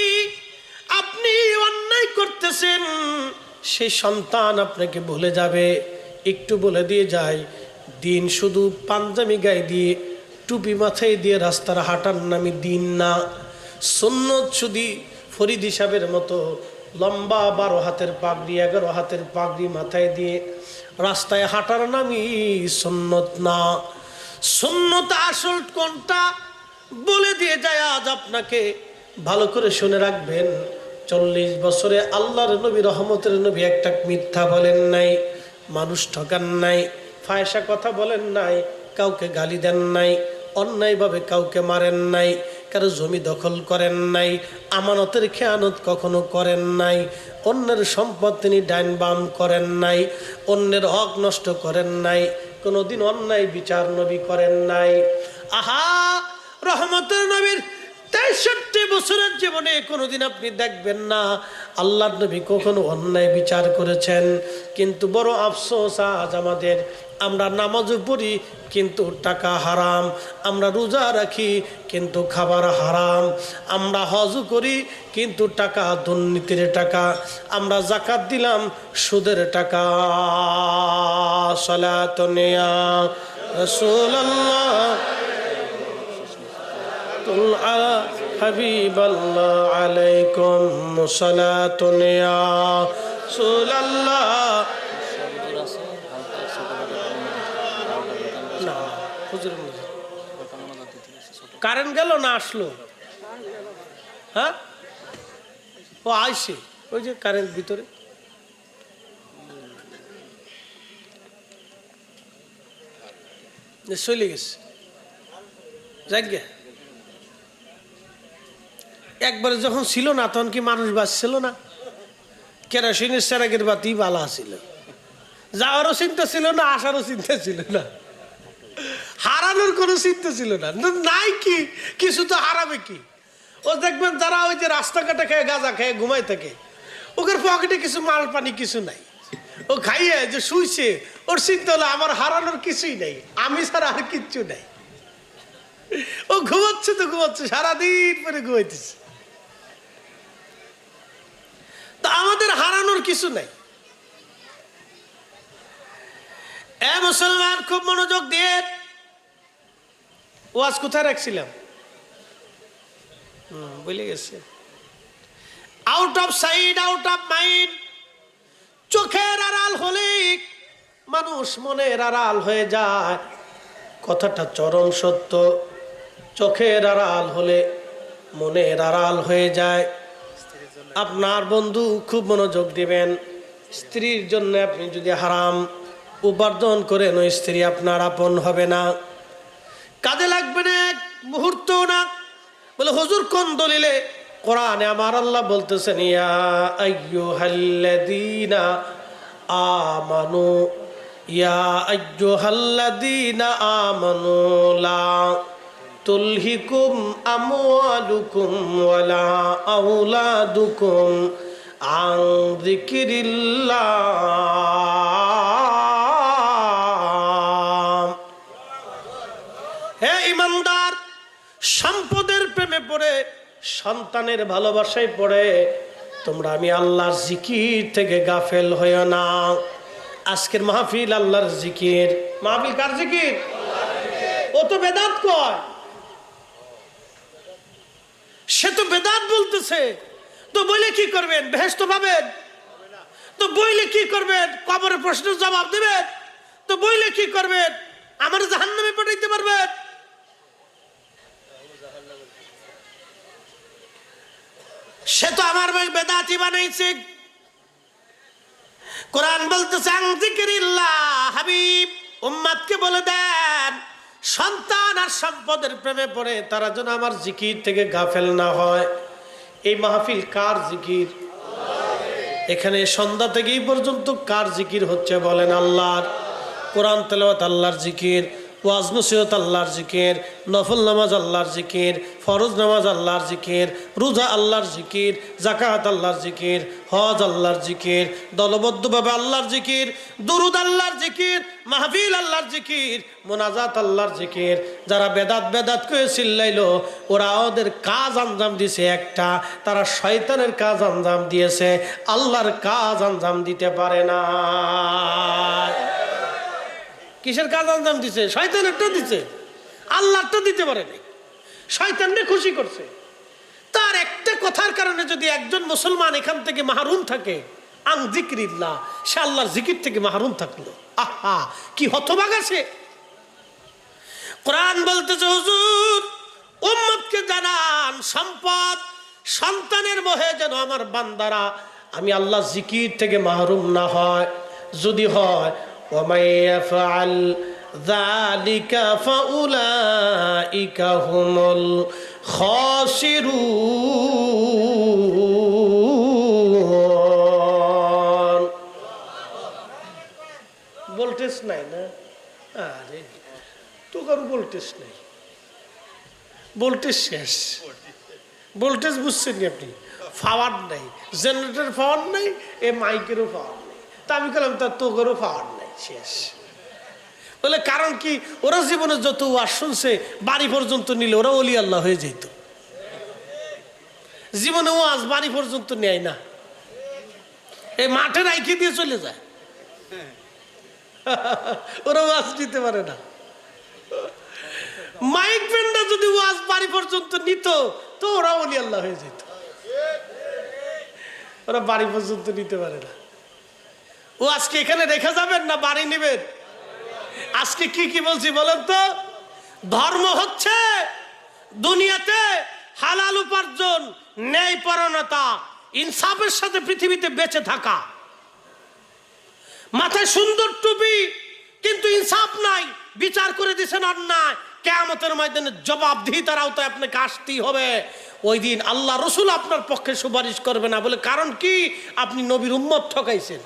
আপনি অন্যায় করতেছেন, সেই সন্তান আপনাকে ভুলে যাবে। একটু বলে দিয়ে যায়, দিন শুধু পাঞ্জাবি গায়ে দিয়ে টুপি মাথায় দিয়ে রাস্তার হাঁটার নামে দিন না, সুন্নত শুধু ফরিদ হিসাবের মতো লম্বা 12 হাতের পাগড়ি 11 হাতের পাগড়ি মাথায় দিয়ে রাস্তায় হাঁটার নামই সুন্নত না। সুন্নত আসল কোনটা বলে দিয়ে যায় আজ আপনাকে। ভালো করে শুনে রাখবেন, 40 বছরে আল্লাহর নবী রহমতের নবী একটা মিথ্যা বলেন নাই, মানুষ ঠকান নাই, ফায়সা কথা বলেন নাই, কাউকে গালি দেন নাই, অন্যায়ভাবে কাউকে মারেন নাই, কারো জমি দখল করেন নাই, আমানতের খেয়ানত কখনো করেন নাই, অন্যের সম্পদ তিনি ডাইন বাম করেন নাই, অন্যের হক নষ্ট করেন নাই, কোনোদিন অন্যায় বিচার নবী করেন নাই। আহা, রহমতের নবীর 63 বছরের জীবনে কোনোদিন আপনি দেখবেন না আল্লাহর নবী কখনো অন্যায় বিচার করেছেন। কিন্তু বড় আফসোস আজ আমাদের, আমরা নামাজও পড়ি কিন্তু টাকা হারাম, আমরা রোজা রাখি কিন্তু খাবার হারাম, আমরা হজও করি কিন্তু টাকা দুর্নীতির টাকা, আমরা যাকাত দিলাম সুদের টাকা। সালাতুন ইয়া রাসূলুল্লাহ হাবিবাল্লাহ আলাইকুম সালাতুন ইয়া রাসূলুল্লাহ। কারেন্ট গেল না আসলো? হ্যাঁ, ও আইসে, ওই যে কারেন্ট ভিতরে। চলে গেছে জায়গা। একবারে যখন ছিল না তখন কি মানুষ বাঁচছিল না? কেরোসিনের সেরাগের বাতি বালা ছিল, যাওয়ারও চিন্তা ছিল না, আসারও চিন্তা ছিল না, হারানোর কোনো চিন্তা ছিল না। নাই কি কিছু তো হারাবে কি? ও দেখবেন যারা ওই যে রাস্তাঘাটে খেয়ে গাঁজা খেয়ে ঘুমাই থাকে, ওদের পকেটে কিছু মাল পানি কিছু নাই, ও খাইয়ে যে শুইছে, ওর চিন্তা হলো আমার হারানোর কিছুই নাই, আমি ছাড়া আর কিচ্ছু নাই। ও ঘুমাচ্ছে তো ঘুমাচ্ছে, সারাদিন পরে ঘুমাইতেছে। তা আমাদের হারানোর কিছু নাই। এ মুসলমান, খুব মনোযোগ দিয়ে ওয়াজ কোথায় রাখছিলাম বলে গেছে। Out of side out of mind. চোখের আড়াল হলে মানুষ মনের আড়াল হয়ে যায়, কথাটা চরম সত্য। চোখের আড়াল হলে মনের আড়াল হয়ে যায়। আপনার বন্ধু খুব মনোযোগ দিবেন, স্ত্রীর জন্য আপনি যদি হারাম উপার্জন করেন, ওই স্ত্রী আপনার আপন হবে না, কাজে লাগবে না এক মুহূর্ত না। বলে হুজুর কোন দলিলে? কোরআনে আমার আল্লাহ বলতেছেন, ইয়া আইয়ুহাল্লাযীনা আমানু, ইয়া আইয়ুহাল্লাযীনা আমানু লা তুলহিকুম আমওয়ালুকুম ওয়ালা আওলাদুকুম আন যিকরিল্লাহ। হে ইমানদার, সম্পদের প্রেমে পড়ে, সন্তানের ভালোবাসায় পড়ে তোমরা আমি আল্লাহর জিকির থেকে গাফেল হইও না। আজকের মাহফিল আল্লাহর জিকির। মাহফিল কার জিকির? ও তো বেদাত কয়, সে তো বেদাত বলতেছে। তো বইলে কি করবেন? বেহেশত পাবেন? তো বইলে কি করবেন? কবরের প্রশ্নের জবাব দেবেন? তো বইলে কি করবেন? আমার জাহান্নামে পাঠাইতে পারবেন? সে তো আমার বেদাতি বানাইছে। কোরআন বলতেছে আন যিকরিল্লাহ। হাবিব উম্মতকে বলে দেন, সন্তান আর সম্পদের প্রেমে পড়ে তারা যেন আমার জিকির থেকে গাফেল না হয়। এই মাহফিল কার জিকির? এখানে সন্ধ্যা থেকে এই পর্যন্ত কার জিকির হচ্ছে বলেন? আল্লাহর। কোরআন তেলাওয়াত আল্লাহর জিকির, ওয়াজ নসিহত আল্লাহর জিকির, নফল নামাজ আল্লাহর জিকির, ফরজ নামাজ আল্লাহর জিকির, রোজা আল্লাহর জিকির, যাকাত আল্লাহর জিকির, হজ আল্লাহর জিকির, দলবদ্ধভাবে আল্লাহর জিকির, দুরুদ আল্লাহর জিকির, মাহফিল আল্লাহর জিকির, মোনাজাত আল্লাহর জিকির। যারা বেদাত বেদাত করে চিল্লাইলো, ওরা ওদের কাজ আঞ্জাম দিয়েছে একটা, তারা শয়তানের কাজ আঞ্জাম দিয়েছে, আল্লাহর কাজ আঞ্জাম দিতে পারে না। কিসের কাজ আঞ্জাম দিছে? শয়তানেরটা দিছে, আল্লাহরটা দিতে পারে নাই। শয়তানকে খুশি করছে। তার একটা কথার কারণে যদি একজন মুসলমান এখান থেকে মাহরুম থাকে, আন যিকরিল্লাহ, সে আল্লাহর জিকির থেকে মাহরুম থাকলো। আহা, কি হতভাগা সে। কোরআন বলতেছে, হুজুর উম্মতকে জানান, সম্পদ সন্তানের মোহে যেন আমার বান্দারা আমি আল্লাহ জিকির থেকে মাহরুম না হয়। যদি হয়, وَمَن يَفْعَلْ ذَلِكَ فَأُولَئِكَ هُمُ الْخَاسِرُونَ। ভোল্টেজ নাই না? আরে তো কারো ভোল্টেজ নাই, ভোল্টেজ শেষ। ভোল্টেজ বুঝছেন আপনি? পাওয়ার নাই, জেনারেটর পাওয়ার নাই, এ মাইকেরও পাওয়ার নাই। তা আমি বললাম তার তো কারো পাওয়ার নাই, শেষ। বলে কারণ কি? ওরা জীবনে যত ওয়াজ শুনছে বাড়ি পর্যন্ত নিলে ওরা ওলি আল্লাহ হয়ে যেত। জীবনে ওয়াজ বাড়ি পর্যন্ত নেয় না, এই মাঠে রাইখে দিয়ে চলে যায়। ওরা ওয়াজ নিতে পারে না। মাইক ব্যান্ডটা যদি ওয়াজ বাড়ি পর্যন্ত নিত তো ওরা ওলি আল্লাহ হয়ে যেত। ওরা বাড়ি পর্যন্ত নিতে পারে না। ও আজকে এখানে রেখে যাবেন না বাড়ি নেবেন? আজকে কি কি বলছি বলেন তো? ধর্ম হচ্ছে দুনিয়াতে হালাল উপার্জন, ন্যায়পরায়ণতা, ইনসাফের সাথে পৃথিবীতে বেঁচে থাকা। মাথায় সুন্দর টুপি কিন্তু ইনসাফ নাই, বিচার করে দিয়েছেন অন্যায়, কিয়ামতের ময়দানে জবাবদিহিতার আওতায় আপনাকে আসতেই হবে। ওই দিন আল্লাহ রসুল আপনার পক্ষে সুপারিশ করবে না। বলে কারণ কি? আপনি নবীর উম্মত ঠকাইছেন।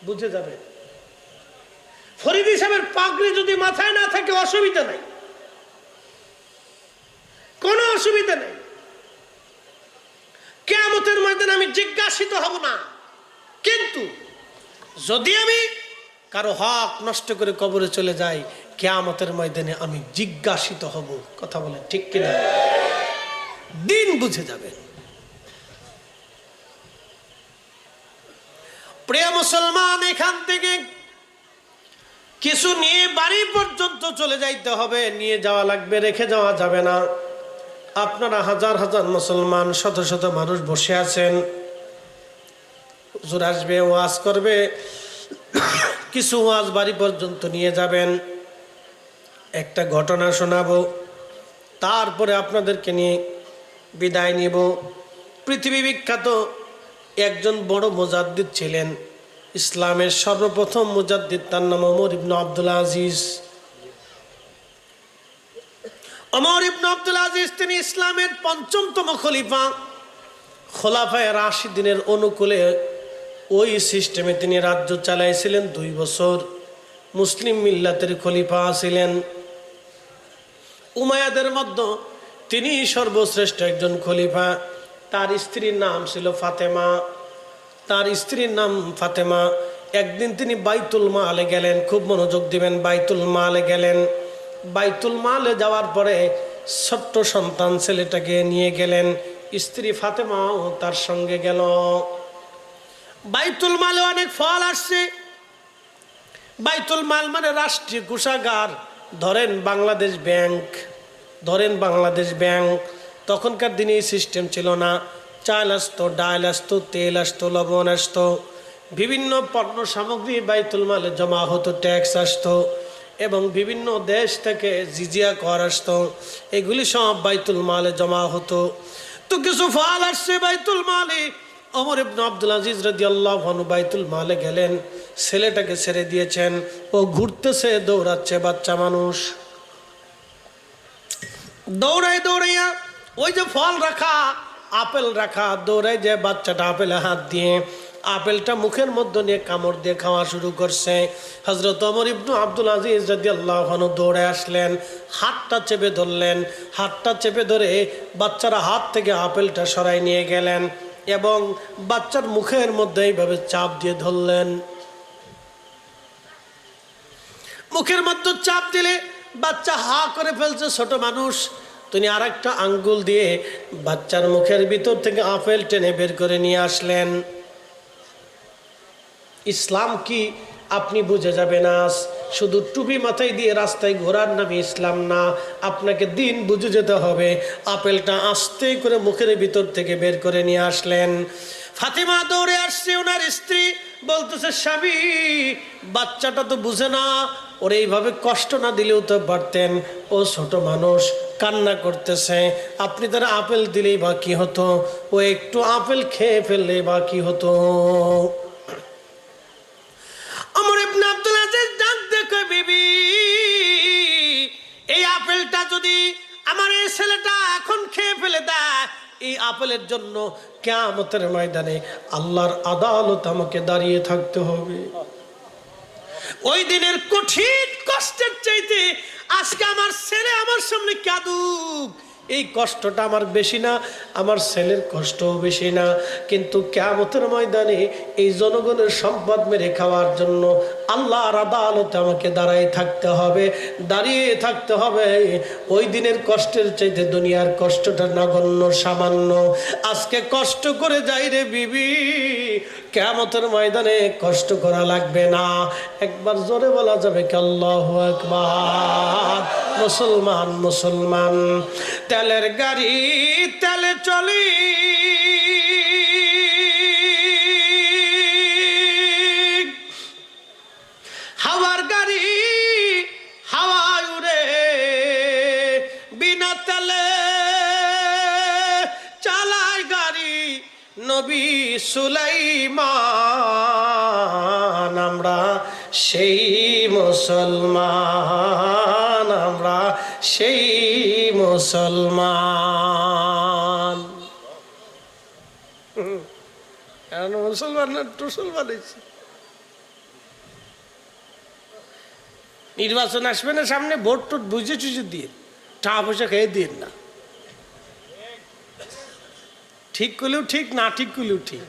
বুঝে যাবে। ফরিদি সাহেবের পাগড়ি যদি মাথায় না থাকে অসুবিধা নাই, কোনো অসুবিধা নেই। কিয়ামতের ময়দানে আমি জিজ্ঞাসিত হব না, কিন্তু যদি আমি কারো হক নষ্ট করে কবরে চলে যাই, কিয়ামতের ময়দানে আমি জিজ্ঞাসিত হব। কথা বলেন ঠিক কিনা? দিন বুঝে যাবেন। প্রিয় মুসলমান, এখান থেকে কিছু নিয়ে বাড়ি পর্যন্ত চলে যাইতে হবে, নিয়ে যাওয়া লাগবে, রেখে যাওয়া যাবে না। আপনারা হাজার হাজার মুসলমান, শত শত মানুষ বসে আছেন, হুজুর আসবে, ওয়াজ করবে, কিছু ওয়াজ বাড়ি পর্যন্ত নিয়ে যাবেন। একটা ঘটনা শোনাবো, তারপরে আপনাদেরকে নিয়ে বিদায় নিব। পৃথিবী বিখ্যাত একজন বড় মুজাদ্দিদ ছিলেন, ইসলামের সর্বপ্রথম মুজাদ্দিদ, তার নাম ওমর ইবনে আব্দুল আজিজ। ওমর ইবনে আব্দুল আজিজ তিনি ইসলামের পঞ্চমতম খলিফা। খোলাফায়ে রাশিদিনের অনুকূলে ওই সিস্টেমে তিনি রাজ্য চালাইছিলেন 2 বছর। মুসলিম মিল্লাতের খলিফা ছিলেন। উমাইয়াদের মধ্যে তিনি সর্বশ্রেষ্ঠ একজন খলিফা। তার স্ত্রীর নাম ছিল ফাতেমা। তার স্ত্রীর নাম ফাতেমা। একদিন তিনি বাইতুল মালে গেলেন, খুব মনোযোগ দিবেন, বাইতুল মালে গেলেন। বাইতুল মালে যাওয়ার পরে ছোট্ট সন্তান ছেলেটাকে নিয়ে গেলেন, স্ত্রী ফাতেমাও তার সঙ্গে গেল। বাইতুল মালে অনেক ফল আসছে। বাইতুল মাল মানে রাষ্ট্রীয় কোষাগার। ধরেন বাংলাদেশ ব্যাংক, ধরেন বাংলাদেশ ব্যাংক। তখনকার দিনে এই সিস্টেম ছিল না। চাল আসতো, ডাল আসতো, তেল আসতো, লবণ আসতো, বিভিন্ন পণ্য সামগ্রী বাইতুল মালে জমা হতো, ট্যাক্স আসতো, এবং বিভিন্ন দেশ থেকে জিজিয়া কর আসতো। এগুলি সব বাইতুল মালে জমা হতো। তো কিছু ফল আসছে বাইতুল মালে। ওমর ইবনে আব্দুল আজিজ রাদিয়াল্লাহু আনহু বাইতুল মালে গেলেন, ছেলেটাকে ছেড়ে দিয়েছেন, ও ঘুরতেছে, দৌড়াচ্ছে, বাচ্চা মানুষ। দৌড়াই দৌড়াইয়া ওই যে ফল রাখা, আপেল রাখা, দৌড়াই যে বাচ্চাটা আপেলে হাত দিয়ে আপেলটা মুখের মধ্যে নিয়ে কামড় দিয়ে খাওয়া শুরু করছে। হযরত ওমর ইবনে আব্দুল আজিজ রাদিয়াল্লাহু আনহু দৌড়ে আসলেন, হাতটা চেপে ধরলেন, হাতটা চেপে ধরে বাচ্চার হাত থেকে আপেলটা সরাই নিয়ে গেলেন এবং বাচ্চার মুখের মধ্যে এইভাবে চাপ দিয়ে ধরলেন। মুখের মধ্যে চাপ দিলে বাচ্চা হা করে ফেলছে, ছোট মানুষ। তিনি আর একটা আঙ্গুল দিয়ে বাচ্চার মুখের ভিতর থেকে আপেল টেনে বের করে নিয়ে আসলেন। ইসলাম কি আপনি বুঝে যাবেন আজ? শুধু টুপি মাথায় দিয়ে রাস্তায় ঘোরার নামে ইসলাম না, আপনাকে দিন বুঝে যেতে হবে। আপেলটা আস্তে করে মুখের ভিতর থেকে বের করে নিয়ে আসলেন। ফাতিমা দৌড়ে আসছে, ওনার স্ত্রী বলতেছে, স্বামী বাচ্চাটা তো বুঝে না, ওর এইভাবে কষ্ট না দিলেও তো পারতেন, ও ছোট মানুষ কান্না করতেছে, আপনি তার আপেল দিলেই বা কি হতো, ও একটু আপেল খেয়ে ফেললে বা কি হতো। ওমর ইবনে আব্দুল আজিজ ডাক দেখে, বিবি এই আপেলটা যদি আমার এই ছেলেটা এখন খেয়ে ফেলে দেয়, এই আপেলের জন্য কিয়ামতের ময়দানে আল্লাহর আদালত আমাকে দাঁড়িয়ে থাকতে হবে। ওই দিনের কঠিন কষ্টের চাইতে আজকে আমার ছেলে আমার সামনে কাঁদুক, এই কষ্টটা আমার বেশি না, আমার ছেলের কষ্টও বেশি না। কিন্তু কিয়ামতের ময়দানে এই জনগণের সম্পদ মেরে খাওয়ার জন্য আল্লাহর আদালতে আমাকে দাঁড়িয়ে থাকতে হবে, দাঁড়িয়ে থাকতে হবে। ওই দিনের কষ্টের চাইতে দুনিয়ার কষ্টটা নগণ্য, সামান্য। আজকে কষ্ট করে যাই রে বিবি, কিয়ামতের ময়দানে কষ্ট করা লাগবে না। একবার জোরে বলা যাবে কি আল্লাহু আকবার? মুসলমান মুসলমান, তেলের গাড়ি তেলে চলি, হাওয়ার গাড়ি হাওয়ায় উড়ে, বিনা তেলে চালায় গাড়ি নবী সুলাইমান। আমরা সেই মুসলমান, আমরা সেই মুসলমান। মুসলমান না টুসলমান হয়েছে। নির্বাচন আসবে না সামনে, ভোট টোট বুঝে চুঝে দিয়ে টাকা পয়সা খেয়ে দিন না। ঠিক করলেও ঠিক, না ঠিক করলেও ঠিক।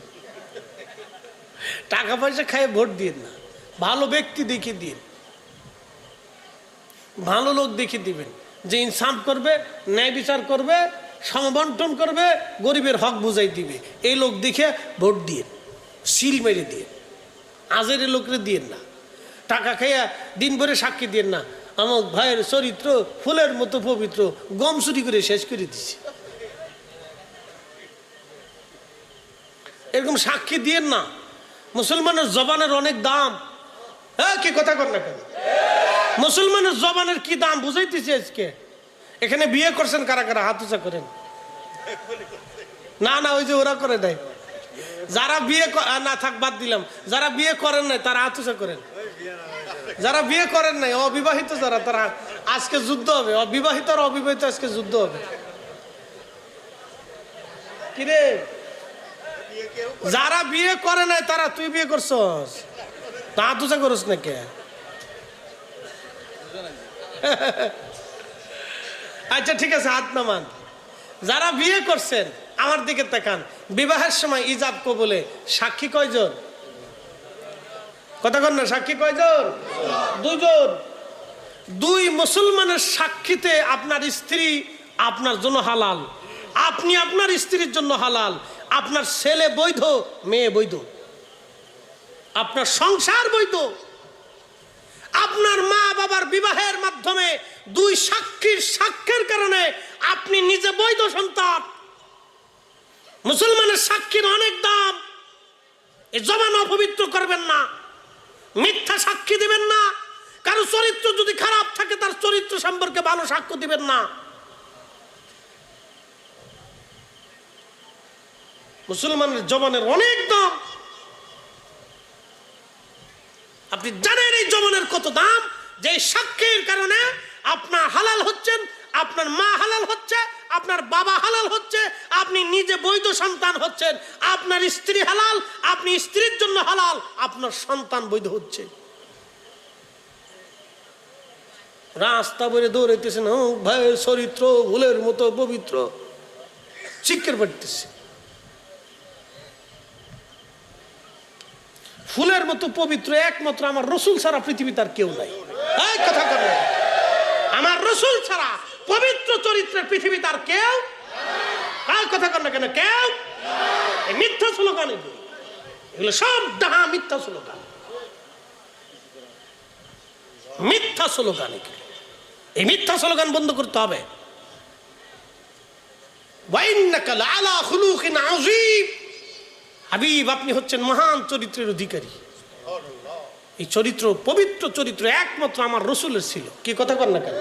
টাকা পয়সা খাইয়ে ভোট দিন না, ভালো ব্যক্তি দেখে দিন, ভালো লোক দেখে দিবেন, যে ইনসাফ করবে, ন্যায় বিচার করবে, সমবন্টন করবে, গরিবের হক বুঝাই দিবে, এই লোক দেখে ভোট দিয়ে সিল মেরে দিয়ে। আজের লোকরে দিয়েন না, টাকা খাইয়া দিন ভরে সাক্ষী দিয়েন না, আমার ভাইয়ের চরিত্র ফুলের মতো পবিত্র, গম চুরি করে শেষ করে দিচ্ছে, এরকম সাক্ষী দিয়েন না। মুসলমানের জবানের অনেক দাম। হ্যাঁ, কি কথা কর না কেন? মুসলমানের জবানের কি দাম বুঝাইতেছি আজকে। এখানে বিয়ে করছেন কারা কারা? হাত উঁচা করেন। না না, ওই যে ওরা করে নাই। যারা বিয়ে না থাক, বাদ দিলাম। যারা বিয়ে করেন নাই তারা হাত উঁচা করেন। যারা বিয়ে করেন নাই, অবিবাহিত যারা, তারা আজকে যুদ্ধ হবে। অবিবাহিত আর অবিবাহিত আজকে যুদ্ধ হবে। কিরে, যারা বিয়ে করে নাই তারা, তুই বিয়ে করছস, তা হাত উঁচা করস না কে? আচ্ছা ঠিক আছে, হাত নামান। যারা বিয়ে করছেন আমার দিকে তাকান। বিবাহের সময় ইজাব কবুলে সাক্ষী কয়জন? কথা কন না, সাক্ষী কয়জন? দুইজন। দুই মুসলমানের সাক্ষীতে আপনার স্ত্রী আপনার জন্য হালাল, আপনি আপনার স্ত্রীর জন্য হালাল, আপনার ছেলে বৈধ, মেয়ে বৈধ, আপনার সংসার বৈধ। আপনার মা বাবার বিবাহের মাধ্যমে দুই সাক্ষীর সাক্ষ্যের কারণে আপনি নিজে বৈধ সন্তান। মুসলমানের সাক্ষীর অনেক দাম। এই জবান অপবিত্র করবেন না, মিথ্যা সাক্ষী দিবেন না, কারো চরিত্র যদি খারাপ থাকে তার চরিত্র সম্পর্কে ভালো সাক্ষ্য দিবেন না। মুসলমানের জবানের অনেক দাম। আপনি জানেন এই জবানের কত দাম? যে সাক্ষীর কারণে আপনার হালাল হচ্ছেন, আপনার মা হালাল হচ্ছে, আপনার বাবা হালাল হচ্ছে, আপনি নিজে বৈধ সন্তান হচ্ছেন, আপনার স্ত্রী হালাল, আপনি স্ত্রীর জন্য হালাল, আপনার সন্তান বৈধ হচ্ছে। রাস্তা বলে দৌড়াইতেছেন, ও ভাইয়ের চরিত্র ফুলের মতো পবিত্র, চিৎকার করতেছে। ফুলের মতো পবিত্র একমাত্র আমার রসুল ছাড়া পৃথিবীতে আর কেউ নাই। এই কথা বলে, আমার রসুল ছাড়া পবিত্র চরিত্রের পৃথিবীতে আর কেউ, কার কথা কর না কেন, কেউ। এই মিথ্যা স্লোগান, এগুলো সব ডাহা মিথ্যা স্লোগান, মিথ্যা স্লোগান। এই মিথ্যা স্লোগান বন্ধ করতে হবে। হাবিব, আপনি হচ্ছেন মহান চরিত্রের অধিকারী। এই চরিত্র, পবিত্র চরিত্র একমাত্র আমার রসুলের ছিল। কি কথা কর না কেন?